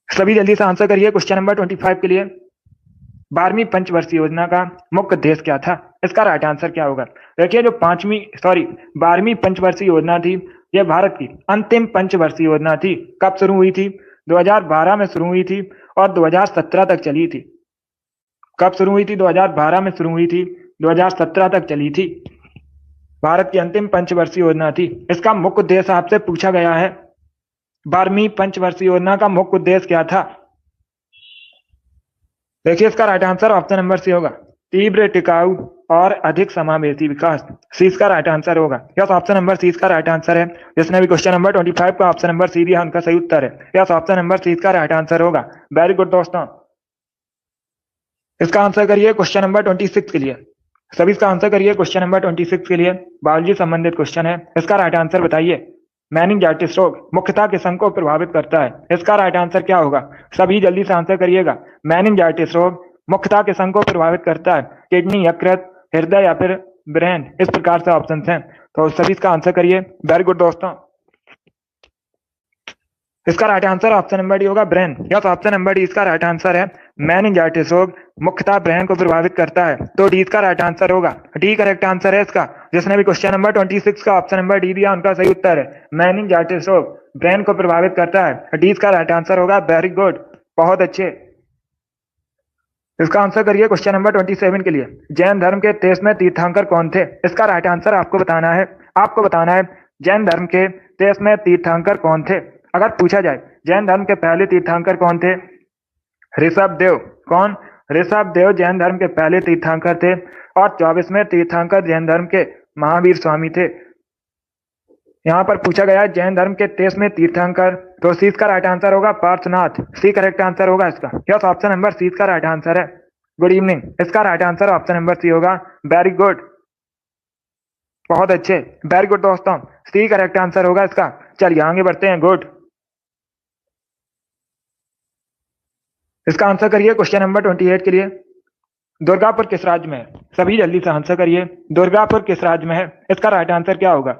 सभी जल्दी से आंसर करिए क्वेश्चन नंबर 25 के लिए। 12वीं पंचवर्षीय योजना का मुख्य उद्देश्य क्या था, इसका राइट आंसर क्या होगा। देखिए जो 12वीं पंचवर्षीय योजना थी, यह भारत की अंतिम पंचवर्षीय योजना थी। कब शुरू हुई थी, 2012 में शुरू हुई थी और 2017 तक चली थी। कब शुरू हुई थी, 2012 में शुरू हुई थी, 2017 तक चली थी। भारत की अंतिम पंचवर्षीय योजना थी। इसका मुख्य उद्देश्य आपसे पूछा गया है, 12वीं पंचवर्षीय योजना का मुख्य उद्देश्य क्या था। देखिए इसका right answer option number C होगा, तीव्र टिकाऊ और अधिक समावेशी विकास। सी इसका राइट आंसर होगा। यस, ऑप्शन नंबर सी इसका राइट आंसर है। जिसने भी क्वेश्चन नंबर 25 का ऑप्शन नंबर सी दिया उनका सही उत्तर है। यस, ऑप्शन नंबर सी इसका राइट आंसर होगा। वेरी गुड दोस्तों, इसका आंसर करिए क्वेश्चन नंबर 26 के लिए। सभी इसका आंसर करिए क्वेश्चन नंबर 26 के लिए। बायोलॉजी संबंधित क्वेश्चन है, इसका राइट आंसर बताइए। मेनिंजाइटिस रोग मुख्यतः किस अंग को प्रभावित करता है, इसका राइट आंसर क्या होगा। सभी जल्दी से आंसर करिएगा। मेनिंजाइटिस रोग मुख्यतः किस अंग को प्रभावित करता है, किडनी, यकृत, हृदय या फिर ब्रेन। इस प्रकार से ऑप्शन हैं, तो सभी इसका आंसर करिए। वेरी गुड दोस्तों, इसका right answer option number D होगा, brain. Yes, option number D इसका राइट आंसर है। मेनिंजाइटिस रोग मुख्यतः ब्रेन को प्रभावित करता है, तो डी इसका राइट आंसर होगा। डी करेक्ट आंसर है इसका। जिसने भी क्वेश्चन नंबर 26 का ऑप्शन नंबर डी दिया उनका सही उत्तर है। मेनिंजाइटिस रोग ब्रेन को प्रभावित करता है, डी इसका राइट आंसर होगा। वेरी गुड, बहुत अच्छे। इसका आंसर करिए क्वेश्चन नंबर 27 के लिए। जैन धर्म के 23वें तीर्थंकर कौन थे, इसका राइट आंसर आपको बताना है। आपको बताना है जैन धर्म के 23वें तीर्थंकर कौन थे। अगर पूछा जाए जैन धर्म के पहले तीर्थंकर कौन थे, ऋषभ देव। कौन, ऋषभ देव जैन धर्म के पहले तीर्थंकर थे। और 24वें तीर्थंकर जैन धर्म के महावीर स्वामी थे। यहाँ पर पूछा गया है जैन धर्म के 23वें तीर्थंकर, तो सी इसका राइट आंसर होगा पार्श्वनाथ। सी करेक्ट आंसर होगा इसका। यस, ऑप्शन नंबर सी इसका राइट आंसर है। गुड इवनिंग, इसका right answer option number C होगा। वेरी गुड, बहुत अच्छे, वेरी गुड दोस्तों, सी करेक्ट आंसर होगा इसका। चलिए आगे बढ़ते हैं। गुड, इसका आंसर करिए क्वेश्चन नंबर 28 के लिए। दुर्गापुर किस राज्य में है, सभी जल्दी से आंसर करिए। दुर्गापुर किस राज्य में है, इसका राइट आंसर क्या होगा।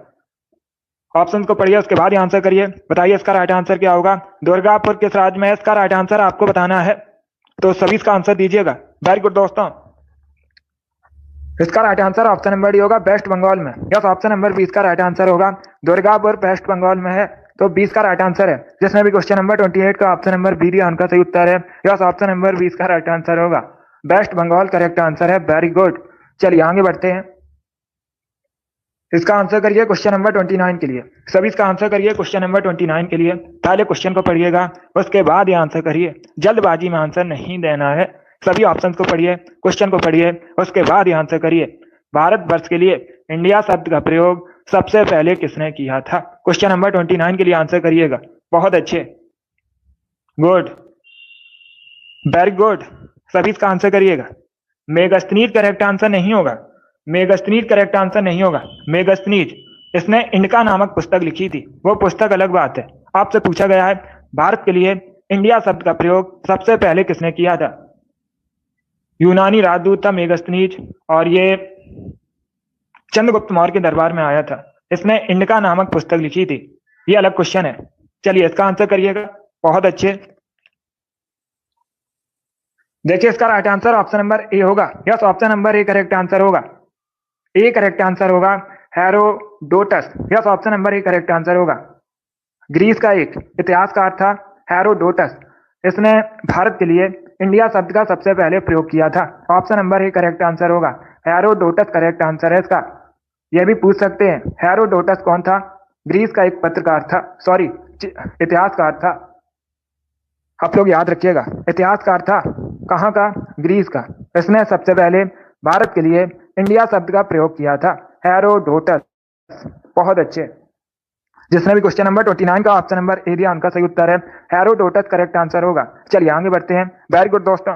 ऑप्शन को पढ़िए उसके बाद आंसर करिए। बताइए इसका राइट आंसर क्या होगा। दुर्गापुर किस राज्य में है, इसका राइट आंसर आपको बताना है, तो सभी इसका आंसर दीजिएगा। वेरी गुड दोस्तों, इसका right answer option number D होगा, वेस्ट बंगाल में। यस, ऑप्शन नंबर 20 का राइट आंसर होगा। दुर्गापुर वेस्ट बंगाल में है, तो 20 का राइट आंसर है। जिसने भी क्वेश्चन नंबर 28 का ऑप्शन नंबर बी दिया उनका सही उत्तर है। यस, ऑप्शन नंबर 20 का राइट आंसर होगा। वेस्ट बंगाल करेक्ट आंसर है। वेरी गुड, चलिए आगे बढ़ते हैं। इसका आंसर करिए क्वेश्चन नंबर 29 के लिए। सभी इसका आंसर करिए क्वेश्चन नंबर 29 के लिए। पहले क्वेश्चन को पढ़िएगा उसके बाद ये आंसर करिए, जल्दबाजी में आंसर नहीं देना है। सभी ऑप्शंस को पढ़िए, क्वेश्चन को पढ़िए, उसके बाद ये आंसर करिए। भारतवर्ष के लिए इंडिया शब्द का प्रयोग सबसे पहले किसने किया था। क्वेश्चन नंबर 29 के लिए आंसर करिएगा। बहुत अच्छे, गुड, वेरी गुड, सभी इसका आंसर करिएगा। मेगास्थनीज करेक्ट आंसर नहीं होगा। मेगास्थनीज करेक्ट आंसर नहीं होगा। मेगास्थनीज, इसने इंडिका नामक पुस्तक लिखी थी, वो पुस्तक अलग बात है। आपसे पूछा गया है भारत के लिए इंडिया शब्द का प्रयोग सबसे पहले किसने किया था। यूनानी राजदूत था मेगास्थनीज, और ये चंद्रगुप्त मौर्य के दरबार में आया था। इसने इंडिका नामक पुस्तक लिखी थी। ये अलग क्वेश्चन है। चलिए इसका आंसर करिएगा। बहुत अच्छे, देखिए इसका right answer option number A होगा। Yes, option number A correct answer होगा। ए करेक्ट आंसर होगा, Herodotus. Yes, option number A correct answer होगा। ग्रीस का एक इतिहासकार था हेरोडोटस। इसने भारत के लिए इंडिया शब्द का सबसे पहले प्रयोग किया था। Option number A correct answer होगा। हेरोडोटस करेक्ट आंसर है इसका। यह भी पूछ सकते हैं हेरोडोटस कौन था। ग्रीस का एक पत्रकार था, सॉरी इतिहासकार था। आप लोग याद रखिएगा, इतिहासकार था। कहाँ का, ग्रीस का। इसने सबसे पहले भारत के लिए इंडिया शब्द का प्रयोग किया था, हेरोडोटस। बहुत अच्छे, जिसने भी क्वेश्चन नंबर 29 का ऑप्शन नंबर ए दिया उनका सही उत्तर है हेरोडोटस करेक्ट आंसर होगा। चलिए आगे बढ़ते हैं। वेरी गुड दोस्तों,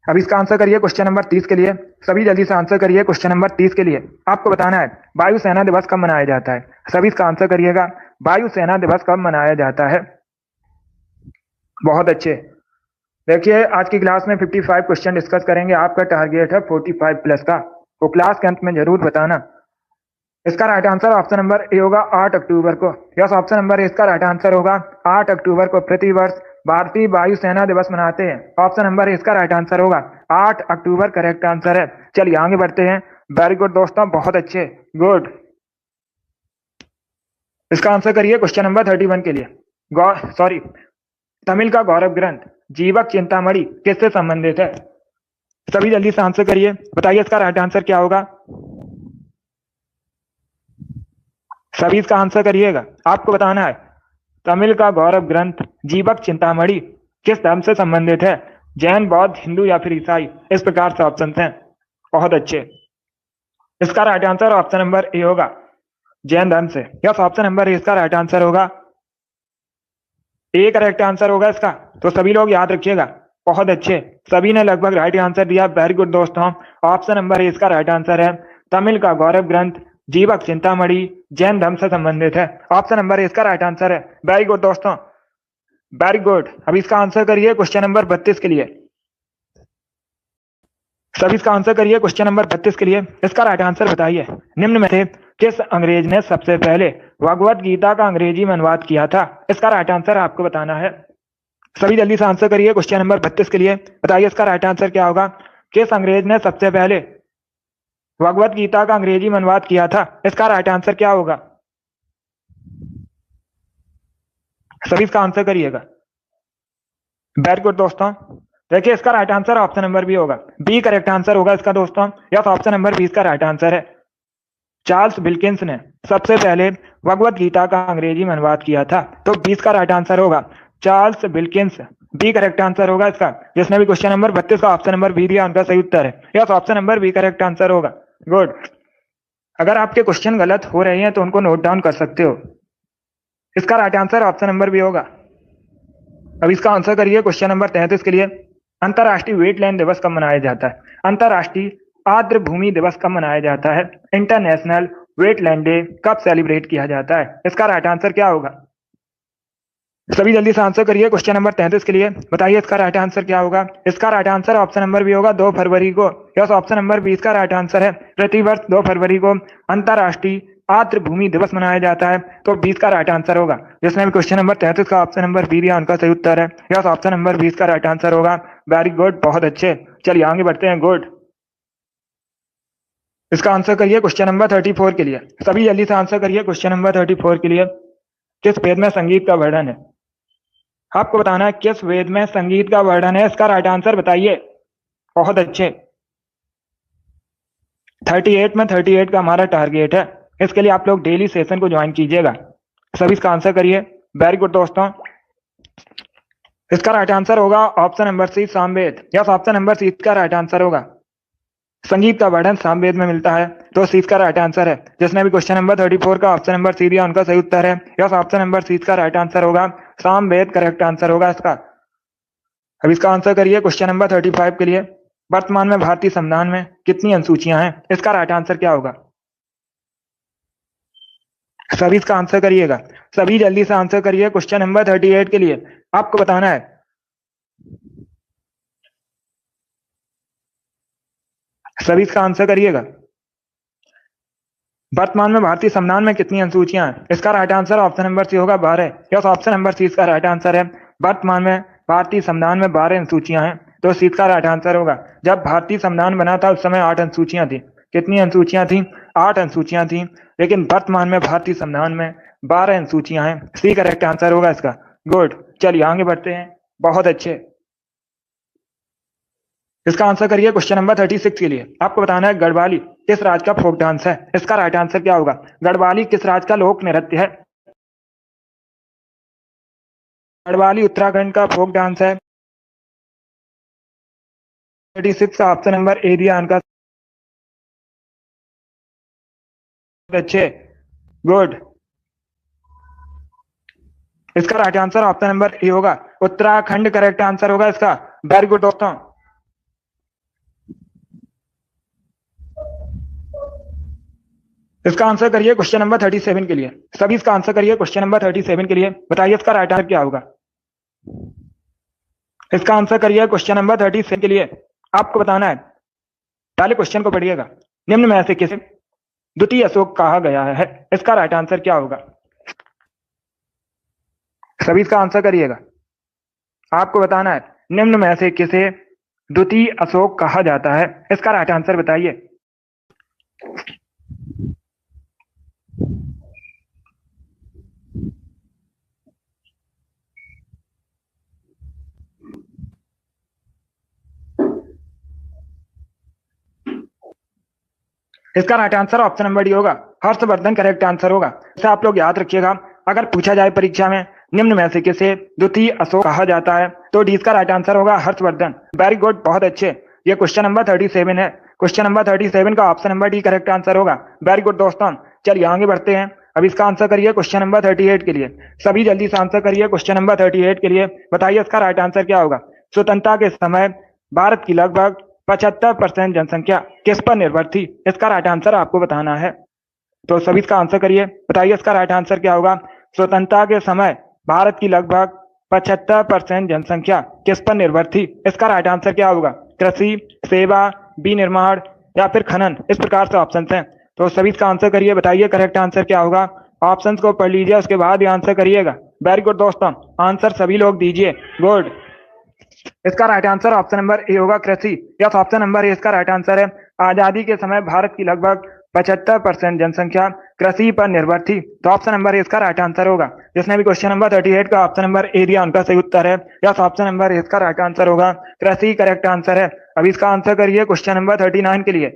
अब इसका आंसर करिए क्वेश्चन नंबर 30 के लिए। सभी जल्दी से आंसर करिए क्वेश्चन नंबर 30 के लिए। आपको बताना है वायुसेना दिवस कब मनाया जाता है। सभी इसका आंसर करिएगा। वायुसेना दिवस कब मनाया जाता है। बहुत अच्छे। देखिए आज की क्लास में 55 क्वेश्चन डिस्कस करेंगे। आपका टारगेट है 45 प्लस का, तो क्लास के अंत में जरूर बताना। इसका right answer option number A होगा 8 अक्टूबर को। यस, ऑप्शन नंबर ए इसका राइट आंसर होगा। 8 अक्टूबर को प्रतिवर्ष भारतीय वायुसेना दिवस मनाते हैं। ऑप्शन नंबर ए इसका राइट आंसर होगा। 8 अक्टूबर करेक्ट आंसर है। चलिए आगे बढ़ते हैं। वेरी गुड दोस्तों, बहुत अच्छे, गुड। इसका आंसर करिए क्वेश्चन नंबर 31 के लिए। तमिल का गौरव ग्रंथ जीवक चिंतामणि किससे संबंधित है। सभी जल्दी से आंसर करिए, बताइए इसका राइट आंसर क्या होगा। सभी इसका आंसर करिएगा। आपको बताना है तमिल का गौरव ग्रंथ जीवक चिंतामणि किस धर्म से संबंधित है। जैन, बौद्ध, हिंदू या फिर ईसाई। इस प्रकार से ऑप्शन हैं। बहुत अच्छे। इसका right answer option number A होगा, जैन धर्म से। यस, ऑप्शन नंबर ए इसका राइट आंसर होगा। ए करेक्ट आंसर होगा इसका, तो सभी लोग याद रखिएगा। बहुत अच्छे, सभी ने लगभग राइट आंसर दिया। वेरी गुड दोस्तों, ऑप्शन नंबर ए इसका राइट आंसर है। तमिल का गौरव ग्रंथ जीवक चिंतामणि जैन धर्म से संबंधित है। ऑप्शन नंबर ए इसका राइट आंसर है। वेरी गुड दोस्तों, वेरी गुड। अब इसका आंसर करिए क्वेश्चन नंबर 32 के लिए। सभी इसका आंसर करिए क्वेश्चन नंबर 32 के लिए। इसका राइट आंसर बताइए, निम्न में से किस अंग्रेज ने सबसे पहले भगवत गीता का अंग्रेजी में अनुवाद किया था। इसका राइट आंसर आपको बताना है। सभी जल्दी से आंसर करिए क्वेश्चन नंबर 32 के लिए। बताइए इसका राइट आंसर क्या होगा। किस अंग्रेज ने सबसे पहले भगवत गीता का अंग्रेजी में अनुवाद किया था। इसका राइट आंसर क्या होगा। सभी इसका आंसर करिएगा। वेरी गुड दोस्तों, देखिए इसका right answer option number B होगा। बी करेक्ट आंसर होगा इसका दोस्तों। यस, ऑप्शन नंबर बी इसका राइट आंसर है। चार्ल्स विल्किंस ने सबसे पहले भगवत गीता का अंग्रेजी में अनुवाद किया था, तो 20 का राइट आंसर होगा Charles Wilkins. B correct answer होगा इसका। जिसने भी क्वेश्चन नंबर 32 का ऑप्शन नंबर बी दिया उनका सही उत्तर है। Yes, option number B correct answer होगा। गुड। अगर आपके क्वेश्चन गलत हो रहे हैं तो उनको नोट डाउन कर सकते हो। इसका right answer option number B होगा। अब इसका आंसर करिए क्वेश्चन नंबर 33 के लिए। अंतरराष्ट्रीय वेटलैंड दिवस कब मनाया जाता है। अंतरराष्ट्रीय आर्द्र भूमि दिवस कब मनाया जाता है। इंटरनेशनल वेटलैंड डे कब सेलिब्रेट किया जाता है। इसका राइट आंसर क्या होगा। सभी जल्दी से आंसर करिए क्वेश्चन नंबर 33 के लिए। बताइए इसका राइट आंसर क्या होगा। इसका right answer option number B होगा, 2 फरवरी को। यस, ऑप्शन नंबर बी इसका राइट आंसर है। प्रतिवर्ष 2 फरवरी को अंतरराष्ट्रीय आर्द्र भूमि दिवस मनाया जाता है, तो 20 का राइट आंसर होगा। जिसने भी क्वेश्चन नंबर 33 का ऑप्शन नंबर बी दिया उनका सही उत्तर है। यस, ऑप्शन नंबर 20 का राइट आंसर होगा। वेरी गुड, बहुत अच्छे। चलिए आगे बढ़ते हैं। गुड। इसका आंसर करिए क्वेश्चन नंबर 34 के लिए। सभी जल्दी से आंसर करिए क्वेश्चन नंबर 34 के लिए। किस वेद में संगीत का वर्णन है। आपको बताना है किस वेद में संगीत का वर्णन है। इसका राइट आंसर बताइए। बहुत अच्छे। 38 में 38 का हमारा टारगेट है। इसके लिए आप लोग डेली सेशन को ज्वाइन कीजिएगा। सभी इसका आंसर करिए। वेरी गुड दोस्तों, इसका राइट आंसर होगा option number C, Samaveda. Yes, option number C का राइट आंसर होगा। संगीत का वर्णन सामवेद में मिलता है, तो सी का राइट आंसर है। जिसने भी क्वेश्चन नंबर 34 का ऑप्शन नंबर सी दिया उनका सही उत्तर है। यस, ऑप्शन नंबर सी का राइट आंसर होगा। सामवेद करेक्ट आंसर होगा इसका। अब इसका आंसर करिए क्वेश्चन नंबर 35 के लिए। वर्तमान में भारतीय संविधान में कितनी अनुसूचियां हैं। इसका राइट आंसर क्या होगा। सभी इसका आंसर करिएगा। सभी जल्दी से आंसर करिए क्वेश्चन नंबर 38 के लिए। आपको बताना है। सभी इसका आंसर करिएगा। वर्तमान में भारतीय संविधान में कितनी अनुसूचियां हैं। इसका right answer option number C होगा, 12। यस, ऑप्शन नंबर सी इसका राइट आंसर है। वर्तमान में भारतीय संविधान में 12 अनुसूचियां हैं, तो सी का राइट आंसर होगा। जब भारतीय संविधान बना था उस समय 8 अनुसूचियां थी। कितनी अनुसूचियां थी। 8 अनुसूचियां थी। लेकिन वर्तमान में भारतीय संविधान में 12 अनुसूचियां हैं। सी करेक्ट आंसर होगा इसका। गुड। चलिए आगे बढ़ते हैं। बहुत अच्छे। इसका आंसर करिए क्वेश्चन नंबर 36 के लिए। आपको बताना है गढ़वाली किस राज्य का फोक डांस है। इसका राइट आंसर क्या होगा। गढ़वाली किस राज्य का लोक नृत्य है। गढ़वाली उत्तराखंड का फोक डांस है। 36 का ऑप्शन नंबर ए दिया उनका। अच्छे, गुड। इसका right answer option number A होगा, उत्तराखंड करेक्ट आंसर होगा इसका। वेरी गुड दोस्तों, इसका आंसर करिए क्वेश्चन नंबर 37 के लिए। सभी इसका आंसर करिए क्वेश्चन नंबर 37 के लिए। बताइए इसका राइट आंसर क्या होगा। इसका आंसर करिए क्वेश्चन नंबर 37 के लिए। आपको बताना है, पहले क्वेश्चन को पढ़िएगा। निम्न में से किसे द्वितीय अशोक कहा गया है, इसका राइट आंसर क्या होगा। सभी इसका आंसर करिएगा। आपको बताना है, निम्न में से किसे द्वितीय अशोक कहा जाता है, इसका राइट आंसर बताइए। इसका right answer option number D होगा, हर्षवर्धन करेक्ट आंसर होगा। इसे आप लोग याद रखिएगा, अगर पूछा जाए परीक्षा में निम्न में से किसे द्वितीय अशोक कहा जाता है तो डी इसका राइट आंसर होगा हर्षवर्धन। वेरी गुड, बहुत अच्छे। ये क्वेश्चन नंबर 37 है। क्वेश्चन नंबर 37 का option number D correct answer होगा। वेरी गुड दोस्तों, चलिए आगे बढ़ते हैं। अब इसका आंसर करिए क्वेश्चन नंबर 38 के लिए। सभी जल्दी से आंसर करिए क्वेश्चन नंबर 38 के लिए। बताइए इसका राइट आंसर क्या होगा। स्वतंत्रता के समय भारत की लगभग 75% जनसंख्या किस पर निर्भर थी, इसका राइट आंसर आपको बताना है। तो सभी इसका आंसर करिए। बताइए इसका राइट आंसर क्या होगा। स्वतंत्रता के समय भारत की लगभग 75% जनसंख्या किस पर निर्भर थी, इसका राइट आंसर क्या होगा। कृषि, सेवा, विनिर्माण या फिर खनन, इस प्रकार से ऑप्शन हैं। तो सभी इसका आंसर करिए। बताइए करेक्ट आंसर क्या होगा। ऑप्शन को पढ़ लीजिए, उसके बाद ही आंसर करिएगा। वेरी गुड दोस्तों, आंसर सभी लोग दीजिए। गुड। इसका right answer option number A होगा, कृषि। यस, ऑप्शन नंबर ए इसका राइट आंसर है। आजादी के समय भारत की लगभग 75% जनसंख्या कृषि पर निर्भर थी, तो ऑप्शन नंबर ए इसका राइट आंसर होगा। जिसने भी क्वेश्चन नंबर 38 का ऑप्शन नंबर ए दिया उनका सही उत्तर है। यस, ऑप्शन नंबर ए इसका राइट आंसर होगा, कृषि करेक्ट आंसर है। अब इसका आंसर करिए क्वेश्चन नंबर 39 के लिए।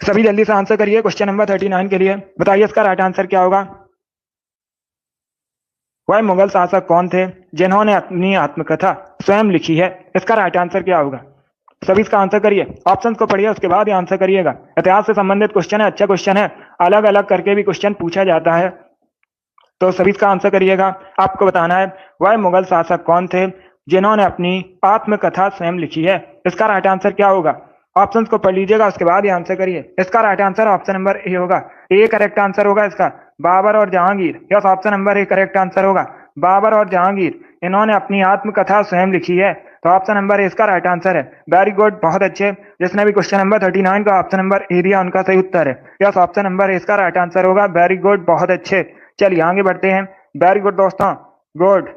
सभी जल्दी से आंसर करिए क्वेश्चन नंबर 39 के लिए। बताइए इसका राइट आंसर क्या होगा। वह मुगल शासक कौन थे जिन्होंने अपनी आत्मकथा स्वयं लिखी है, इसका राइट आंसर क्या होगा। सभी इसका आंसर करिए, ऑप्शंस को पढ़िए, उसके बाद ही आंसर करिएगा। इतिहास से संबंधित क्वेश्चन है, अच्छा क्वेश्चन है, अलग अलग करके भी क्वेश्चन पूछा जाता है, तो सभी इसका आंसर करिएगा। आपको बताना है वह मुगल शासक कौन थे जिन्होंने अपनी आत्मकथा स्वयं लिखी है, इसका राइट आंसर क्या होगा। ऑप्शंस को पढ़ लीजिएगा, उसके बाद ही आंसर करिए। इसका right answer option number A होगा, ए करेक्ट आंसर होगा इसका। बाबर और Jahangir, yes, option number A correct answer होगा। बाबर और जहांगीर इन्होंने अपनी आत्मकथा स्वयं लिखी है, तो ऑप्शन नंबर ए इसका राइट आंसर है। वेरी गुड, बहुत अच्छे। जिसने भी क्वेश्चन नंबर 39 का ऑप्शन नंबर ए दिया उनका सही उत्तर है। यस, ऑप्शन नंबर ए इसका राइट आंसर होगा। वेरी गुड, बहुत अच्छे। चलिए आगे बढ़ते हैं। वेरी गुड दोस्तों, गुड।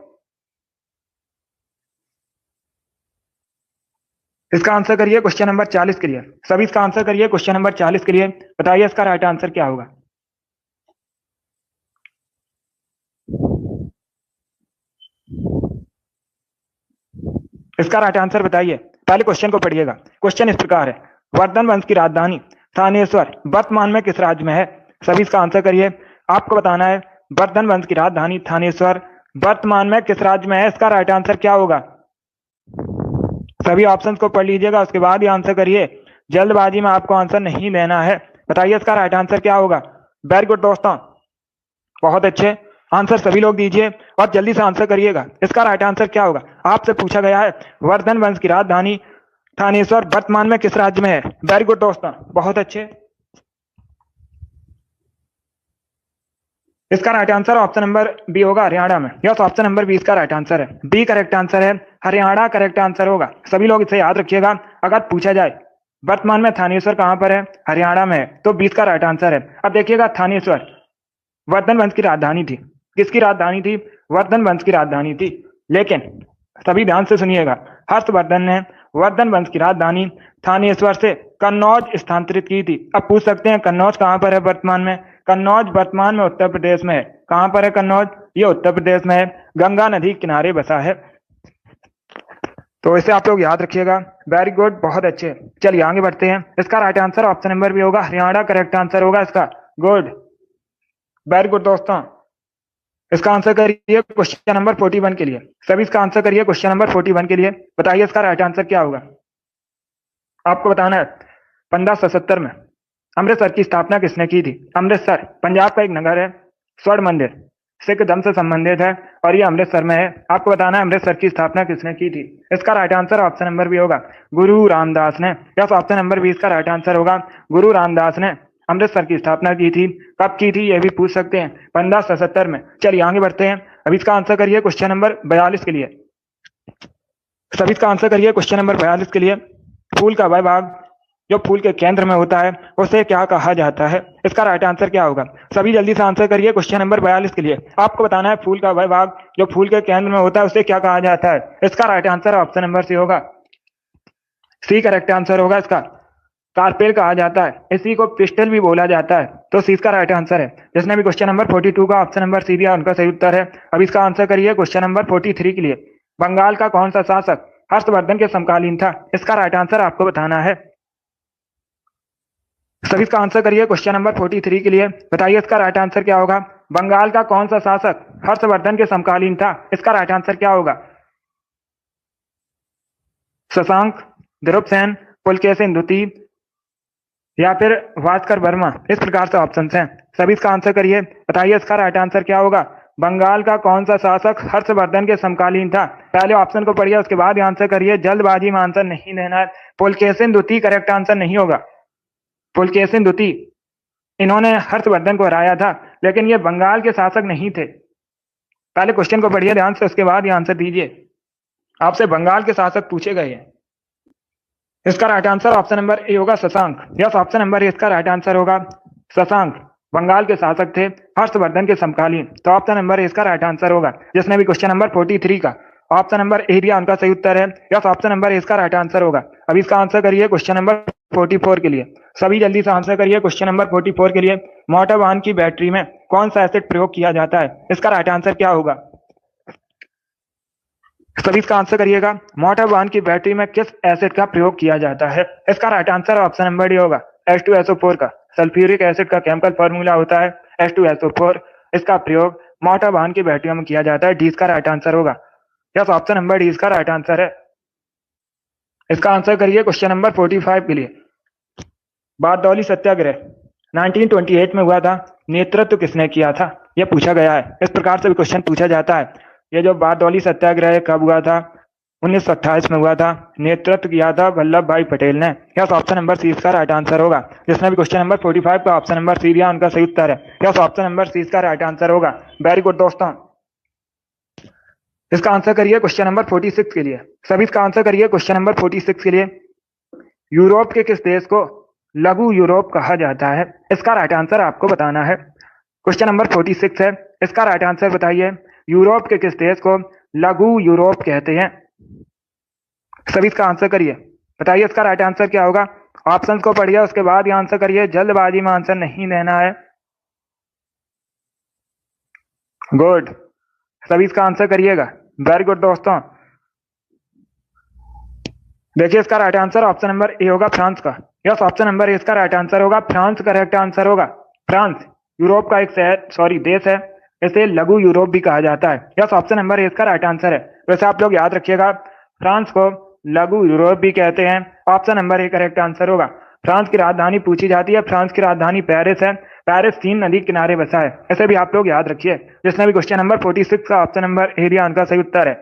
इसका आंसर करिए क्वेश्चन नंबर 40 के लिए। सभी इसका आंसर करिए क्वेश्चन नंबर 40 के लिए। बताइए इसका राइट आंसर क्या होगा। इसका राइट आंसर बताइए। पहले क्वेश्चन को पढ़िएगा। क्वेश्चन इस प्रकार है, वर्धन वंश की राजधानी थानेश्वर वर्तमान में किस राज्य में है। सभी इसका आंसर करिए। आपको बताना है वर्धन वंश की राजधानी थानेश्वर वर्तमान में किस राज्य में है, इसका राइट आंसर क्या होगा। सभी ऑप्शंस को पढ़ लीजिएगा, उसके बाद ही आंसर करिए। जल्दबाजी में आपको आंसर नहीं देना है। बताइए इसका राइट आंसर क्या होगा। वेरी गुड दोस्तों, बहुत अच्छे। आंसर सभी लोग दीजिए और जल्दी से आंसर करिएगा। इसका राइट आंसर क्या होगा। आपसे पूछा गया है वर्धन वंश की राजधानी थानेश्वर वर्तमान में किस राज्य में है। वेरी गुड दोस्तों, बहुत अच्छे। इसका right answer option number B होगा, हरियाणा में। यस, ऑप्शन नंबर बी इसका राइट आंसर है। बी करेक्ट आंसर है, हरियाणा करेक्ट आंसर होगा। सभी लोग इसे याद रखिएगा। अगर पूछा जाए वर्तमान में थानेश्वर कहां पर है, हरियाणा में है, तो बी का राइट आंसर है। अब देखिएगा, थानेश्वर वर्धन वंश की राजधानी थी। किसकी राजधानी थी। वर्धन वंश की राजधानी थी। लेकिन सभी ध्यान से सुनिएगा, हर्षवर्धन ने वर्धन वंश की राजधानी थानेश्वर से कन्नौज स्थानांतरित की थी। अब पूछ सकते हैं कन्नौज कहां पर है वर्तमान में। कन्नौज वर्तमान में उत्तर प्रदेश में है। कहां पर है कन्नौज, ये उत्तर प्रदेश में है, गंगा नदी किनारे बसा है। तो इसे आप लोग याद रखिएगा। वेरी गुड, बहुत अच्छे। चलिए आगे बढ़ते हैं। इसका right answer option number B होगा, हरियाणा करेक्ट आंसर होगा इसका। गुड, वेरी गुड दोस्तों। इसका आंसर करिए क्वेश्चन नंबर 41 के लिए। सभी इसका आंसर करिए क्वेश्चन नंबर 41 के लिए। बताइए इसका राइट आंसर क्या होगा। आपको बताना है 1570 में अमृतसर की स्थापना किसने की थी। अमृतसर पंजाब का एक नगर है, स्वर्ण मंदिर सिख धर्म से संबंधित है और ये अमृतसर में है। आपको बताना है अमृतसर की स्थापना किसने की थी। इसका right answer option number B होगा, गुरु रामदास ने। यस, ऑप्शन नंबर बी इसका राइट आंसर होगा, गुरु रामदास ने अमृतसर की स्थापना की थी? कब की थी ये भी पूछ सकते हैं, 1577 में। चलिए आगे बढ़ते हैं। अब इसका आंसर करिए क्वेश्चन नंबर 42 के लिए। सभी इसका आंसर करिए क्वेश्चन नंबर 42 के लिए। फूल का वह भाग जो फूल के केंद्र में होता है उसे क्या कहा जाता है? इसका राइट आंसर क्या होगा? सभी जल्दी से आंसर करिए क्वेश्चन नंबर 42 के लिए। आपको बताना है फूल का वह भाग जो फूल के केंद्र में होता है उसे क्या कहा जाता है? इसका right answer option number C होगा। सी करेक्ट आंसर होगा इसका। कार्पेल कहा जाता है, इसी को पिस्टल भी बोला जाता है, तो सी इसका राइट आंसर है। जिसने भी क्वेश्चन नंबर 42 का ऑप्शन नंबर सी दिया उनका सही उत्तर है। अब इसका आंसर करिए क्वेश्चन नंबर 43 के लिए। बंगाल का कौन सा शासक हर्षवर्धन के समकालीन था? इसका राइट आंसर आपको बताना है। सभी इसका आंसर करिए क्वेश्चन नंबर 43 के लिए। बताइए इसका राइट आंसर क्या होगा? बंगाल का कौन सा शासक हर्षवर्धन के समकालीन था? इसका राइट आंसर क्या होगा? शशांक, ध्रुवसेन, पुलकेशिन द्वितीय या फिर भास्कर वर्मा? इस प्रकार से ऑप्शन हैं। सभी इसका आंसर करिए। बताइए इसका राइट आंसर क्या होगा? बंगाल का कौन सा शासक हर्षवर्धन के समकालीन था? पहले ऑप्शन को पढ़िए उसके बाद आंसर करिए, जल्दबाजी में आंसर नहीं देना है। पुलकेशिन द्वितीय करेक्ट आंसर नहीं होगा। पुलकेशिन द्वितीय इन्होंने हर्षवर्धन को हराया था, लेकिन ये बंगाल के शासक नहीं थे। पहले क्वेश्चन को पढ़िए ध्यान से, उसके बाद आंसर दीजिए। आपसे बंगाल के शासक पूछे गए हैं। इसका right answer option number A होगा, Shashank. Yes, option number A इसका राइट आंसर होगा। शशांक बंगाल के शासक थे हर्षवर्धन के समकालीन, तो ऑप्शन नंबर ए इसका राइट आंसर होगा। जिसने भी क्वेश्चन नंबर 43 का ऑप्शन नंबर ए दिया उनका सही उत्तर है। यस, ऑप्शन नंबर ए इसका राइट आंसर होगा। अब इसका आंसर करिए क्वेश्चन नंबर 44 के लिए। सभी जल्दी से आंसर करिए क्वेश्चन नंबर 44 के लिए। मोटर वाहन की बैटरी में कौन सा एसिड प्रयोग किया जाता है? इसका राइट आंसर क्या होगा? सभी इसका आंसर करिएगा। मोटर वाहन की बैटरी में किस एसिड का प्रयोग किया जाता है? इसका right answer option number D होगा, H2SO4 का। सल्फ्यूरिक एसिड का केमिकल फॉर्मूला होता है H2SO4। इसका प्रयोग मोटर वाहन की बैटरियों में किया जाता है। डी इसका राइट आंसर होगा। यस, ऑप्शन नंबर डी इसका राइट आंसर है। इसका आंसर करिए क्वेश्चन नंबर 45 के लिए। बारदौली सत्याग्रह 1928 में हुआ था, नेतृत्व किसने किया था? यह पूछा गया है। इस प्रकार से भी क्वेश्चन पूछा जाता है। ये जो बारदौली सत्याग्रह कब हुआ था? 1928 में हुआ था। नेतृत्व किया था वल्लभ भाई पटेल ने। यस, ऑप्शन नंबर सी इसका राइट आंसर होगा। जिसने भी क्वेश्चन नंबर 45 का ऑप्शन नंबर सी दिया उनका सही उत्तर है। यस, ऑप्शन नंबर सी इसका राइट आंसर होगा। वेरी गुड दोस्तों। इसका आंसर करिए क्वेश्चन नंबर 46 के लिए। सभी इसका आंसर करिए क्वेश्चन नंबर 46 के लिए। यूरोप के किस देश को लघु यूरोप कहा जाता है? इसका राइट आंसर आपको बताना है। क्वेश्चन नंबर 46 है, इसका राइट आंसर बताइए। यूरोप के किस देश को लघु यूरोप कहते हैं? सभी इसका आंसर करिए। बताइए इसका राइट आंसर क्या होगा? ऑप्शंस को पढ़िए उसके बाद आंसर करिए, जल्दबाजी में आंसर नहीं देना है। गुड, सभी इसका आंसर करिएगा। वेरी गुड दोस्तों। देखिए इसका right answer option number A होगा, फ्रांस का। यस, ऑप्शन नंबर ए इसका राइट आंसर होगा। फ्रांस करेक्ट आंसर होगा। फ्रांस यूरोप का एक देश है। इसे लघु यूरोप भी कहा जाता है। यस, ऑप्शन नंबर ए इसका राइट आंसर है। वैसे आप लोग याद रखिएगा, फ्रांस को लघु यूरोप भी कहते हैं। Option number A correct answer होगा। फ्रांस की राजधानी पूछी जाती है। फ्रांस की राजधानी पेरिस है। पेरिस सीन नदी किनारे बसा है। ऐसे भी आप लोग याद रखिए। जिसने भी क्वेश्चन नंबर 46 का ऑप्शन नंबर ए दिया उनका सही उत्तर है।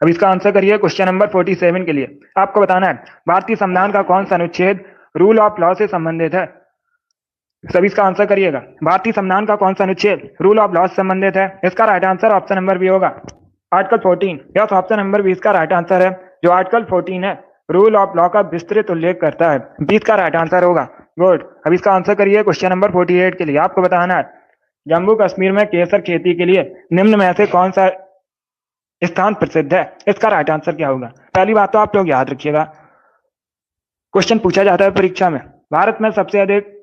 अब इसका आंसर करिए क्वेश्चन नंबर 47 के लिए। आपको बताना है भारतीय संविधान का कौन सा अनुच्छेद रूल ऑफ लॉ से संबंधित है? सभी इसका आंसर करिएगा। भारतीय संविधान का कौन सा अनुच्छेद रूल ऑफ लॉ से संबंधित है? इसका right answer option number B होगा, article 14। Yes, option number B इसका राइट आंसर है। जो आर्टिकल 14 है रूल ऑफ लॉ का विस्तृत उल्लेख करता है। 20 का राइट आंसर होगा। गुड, अब इसका आंसर करिए क्वेश्चन नंबर 48 के लिए। आपको बताना है जम्मू कश्मीर में केसर खेती के लिए निम्न में से कौन सा स्थान प्रसिद्ध है? इसका राइट आंसर क्या होगा? पहली बात तो आप लोग याद रखिएगा, क्वेश्चन पूछा जाता है परीक्षा में, भारत में सबसे अधिक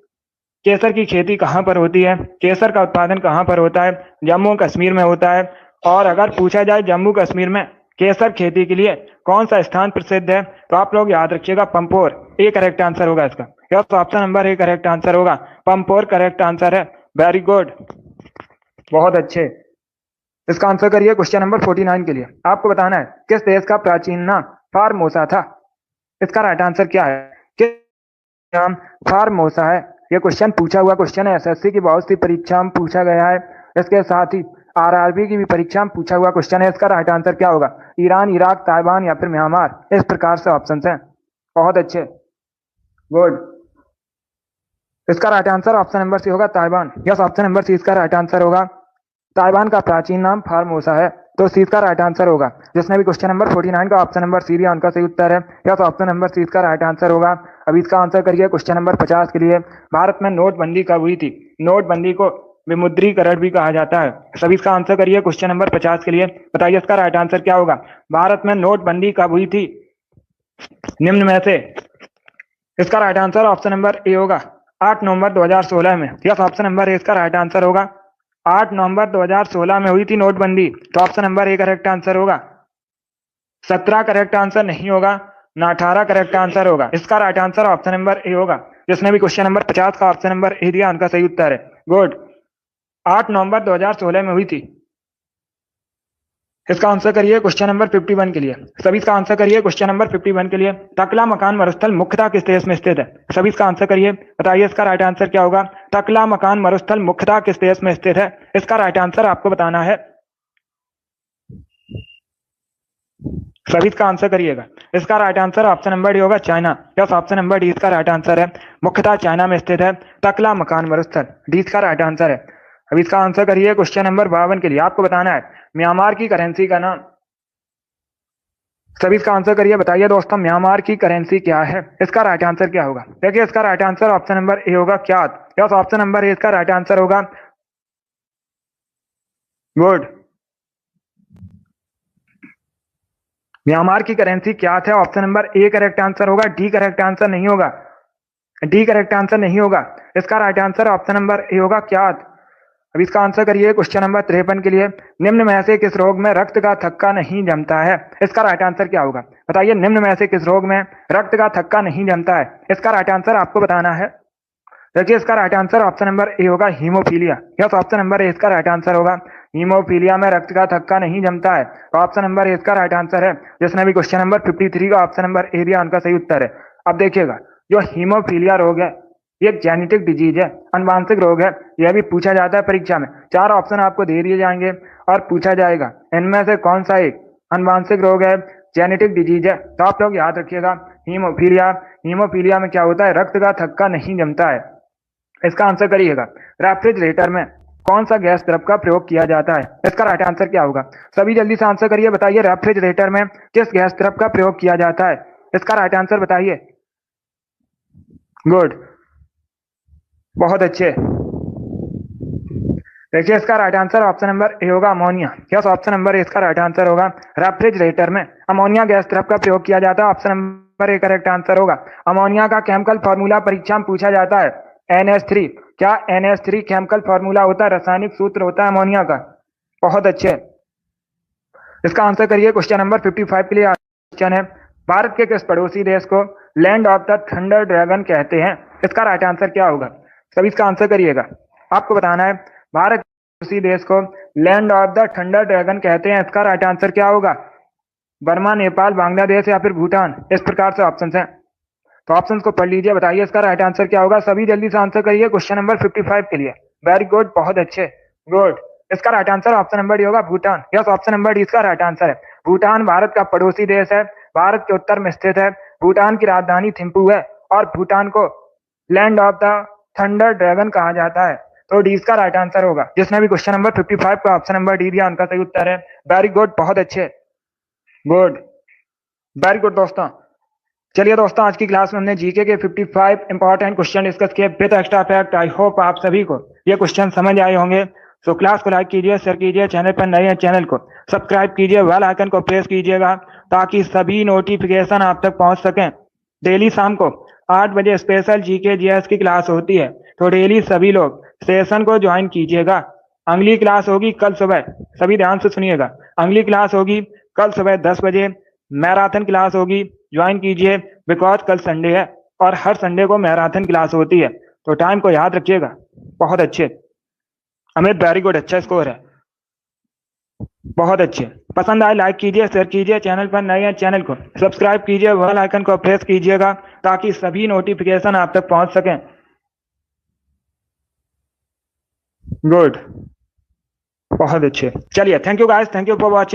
केसर की खेती कहां पर होती है? केसर का उत्पादन कहां पर होता है? जम्मू कश्मीर में होता है। और अगर पूछा जाए जम्मू कश्मीर में केसर खेती के लिए कौन सा स्थान प्रसिद्ध है, तो आप लोग याद रखिएगा पंपोर। ए करेक्ट आंसर होगा इसका। Yes, option number A correct answer होगा। पंपोर करेक्ट आंसर है। वेरी गुड, बहुत अच्छे। इसका आंसर करिए क्वेश्चन नंबर 49 के लिए। आपको बताना है किस देश का प्राचीन नाम फार्मोसा था? इसका राइट आंसर क्या है? किस नाम फार्मोसा है? यह क्वेश्चन पूछा हुआ क्वेश्चन है। एसएससी की बहुत सी परीक्षा में पूछा गया है। इसके साथ ही आरआरबी की भी परीक्षा में पूछा हुआ क्वेश्चन है। इसका राइट आंसर क्या होगा? ईरान, इराक, ताइवान या फिर म्यांमार। इस प्रकार से ऑप्शन हैं। बहुत अच्छे, गुड। इसका right answer option number C होगा Taiwan. Yes, option number C इसका राइट आंसर होगा। ताइवान का प्राचीन नाम फार्मोसा है, तो सी इसका राइट आंसर होगा। जिसने भी क्वेश्चन नंबर 49 का ऑप्शन नंबर सी दिया उनका सही उत्तर है। यस, ऑप्शन नंबर सी इसका राइट आंसर होगा। अभी इसका आंसर करिए क्वेश्चन नंबर 50 के लिए। भारत में नोटबंदी कब हुई थी? नोटबंदी को विमुद्रीकरण भी कहा जाता है। सभी इसका आंसर करिए क्वेश्चन नंबर 50 के लिए। बताइए इसका राइट आंसर क्या होगा? भारत में नोटबंदी कब हुई थी निम्न में से? इसका right answer option number A होगा 8 नवंबर 2016 में। यस, ऑप्शन नंबर ए इसका राइट आंसर होगा। 8 नवंबर 2016 में हुई थी नोटबंदी, तो option number A correct answer होगा। 17 करेक्ट आंसर नहीं होगा, ना 18 करेक्ट आंसर होगा। इसका right answer option number A होगा। जिसने भी क्वेश्चन नंबर 50 का ऑप्शन नंबर ए दिया उनका सही उत्तर है। गुड, 8 नवंबर 2016 में हुई थी। इसका आंसर करिए क्वेश्चन नंबर 51 के लिए। सभी इसका आंसर करिए क्वेश्चन नंबर 51 के लिए। टकला मकान मरुस्थल मुख्यतः किस देश में स्थित है? सभी इसका आंसर करिए। बताइए इसका राइट आंसर क्या होगा? टकला मकान मरुस्थल मुख्यतः किस देश में स्थित है? इसका राइट आंसर आपको बताना है। सभी इसका आंसर करिएगा। इसका right answer option number D होगा China. Yes, option number D इसका राइट आंसर है। मुख्यतः चाइना में स्थित है टकला मकान मरुस्थल। डी इसका राइट आंसर है। अब इसका आंसर करिए क्वेश्चन नंबर 52 के लिए। आपको बताना है म्यांमार की करेंसी का नाम। सभी इसका आंसर करिए। बताइए दोस्तों, म्यांमार की करेंसी क्या है? इसका राइट आंसर क्या होगा? देखिए इसका right answer option number A होगा kyat. Yes, option number A इसका राइट आंसर होगा। गुड, म्यांमार की करेंसी क्या है? Option number A correct answer होगा। डी करेक्ट आंसर नहीं होगा। डी करेक्ट आंसर नहीं होगा। इसका right answer option number A होगा क्यात। अब इसका आंसर करिए क्वेश्चन नंबर 53 के लिए। निम्न में से किस रोग में रक्त का थक्का नहीं जमता है? इसका राइट आंसर क्या होगा? बताइए निम्न में से किस रोग में रक्त का थक्का नहीं जमता है? इसका राइट आंसर आपको बताना है। देखिए इसका right answer option number A होगा haemophilia. Yes, option number A इसका राइट आंसर होगा। हीमोफीलिया में रक्त का थक्का नहीं जमता है, तो ऑप्शन नंबर ए इसका राइट आंसर है। जिसने भी क्वेश्चन नंबर 53 का ऑप्शन नंबर ए दिया उनका सही उत्तर है। अब देखिएगा, जो हीमोफीलिया रोग है ये एक जेनेटिक डिजीज है, अनुवांशिक रोग है। यह भी पूछा जाता है परीक्षा में। 4 ऑप्शन आपको दे दिए जाएंगे और पूछा जाएगा इनमें से कौन सा एक अनुवांशिक रोग है, जेनेटिक डिजीज है। तो आप लोग याद रखिएगा हीमोफीलिया। हीमोफीलिया में क्या होता है? रक्त का थक्का नहीं जमता है। इसका आंसर करिएगा। रेफ्रिजरेटर में कौन सा गैस द्रव का प्रयोग किया जाता है? इसका राइट आंसर क्या होगा? सभी जल्दी से आंसर करिए। बताइए रेफ्रिजरेटर में किस गैस द्रव का प्रयोग किया जाता है? इसका राइट आंसर बताइए। गुड, बहुत अच्छे। देखिए इसका right answer option number A होगा ammonia. Yes, option number A इसका राइट आंसर होगा। रेफ्रिजरेटर में अमोनिया गैस द्रव का प्रयोग किया जाता है। Option number A correct answer होगा। अमोनिया का केमिकल फॉर्मूला परीक्षा में पूछा जाता है NH3। क्या NH3 केमिकल फॉर्मूला होता है, रासायनिक सूत्र होता है अमोनिया का? बहुत अच्छे। इसका आंसर करिए क्वेश्चन नंबर 55 के लिए। क्वेश्चन है भारत के किस पड़ोसी देश को land of the thunder dragon कहते हैं? इसका राइट आंसर क्या होगा? सभी इसका आंसर करिएगा। आपको बताना है भारत के पड़ोसी देश को land of the thunder dragon कहते हैं। इसका राइट आंसर क्या होगा? बर्मा, नेपाल, बांग्लादेश या फिर भूटान। इस प्रकार से ऑप्शन है, तो ऑप्शन को पढ़ लीजिए। बताइए इसका राइट आंसर क्या होगा? सभी जल्दी से आंसर करिए क्वेश्चन नंबर 55 के लिए। वेरी गुड, बहुत अच्छे। गुड, इसका right answer option number D होगा Bhutan. Yes, option number D इसका राइट आंसर है। भूटान भारत का पड़ोसी देश है, भारत के उत्तर में स्थित है। भूटान की राजधानी थिम्पू है और भूटान को land of the thunder dragon कहा जाता है, तो डी इसका राइट आंसर होगा। जिसने भी क्वेश्चन नंबर 55 का ऑप्शन नंबर डी दिया उनका सही उत्तर है। वेरी गुड, बहुत अच्छे। गुड, वेरी गुड दोस्तों। चलिए दोस्तों, आज की क्लास में हमने जीके के 55 इंपॉर्टेंट क्वेश्चन डिस्कस किए with extra fact. I hope आप सभी को ये क्वेश्चन समझ आए होंगे। सो क्लास को लाइक कीजिए, शेयर कीजिए, चैनल पर नए हैं चैनल को सब्सक्राइब कीजिए, बेल आइकन को प्रेस कीजिएगा ताकि सभी नोटिफिकेशन आप तक पहुंच सकें। डेली शाम को 8 बजे स्पेशल जीके जीएस की क्लास होती है, तो डेली सभी लोग सेशन को ज्वाइन कीजिएगा। अगली क्लास होगी कल सुबह, सभी ध्यान से सुनिएगा। अगली क्लास होगी कल सुबह 10 बजे। मैराथन क्लास होगी, ज्वाइन कीजिए बिकॉज कल संडे है और हर संडे को मैराथन क्लास होती है, तो टाइम को याद रखिएगा। बहुत अच्छे अमित, वेरी गुड, अच्छा स्कोर है, बहुत अच्छे। पसंद आए लाइक कीजिए, शेयर कीजिए, चैनल पर नए हैं चैनल को सब्सक्राइब कीजिए, बेल आइकन को प्रेस कीजिएगा ताकि सभी नोटिफिकेशन आप तक पहुंच सकें। गुड, बहुत अच्छे। चलिए, thank you guys, thank you for watching.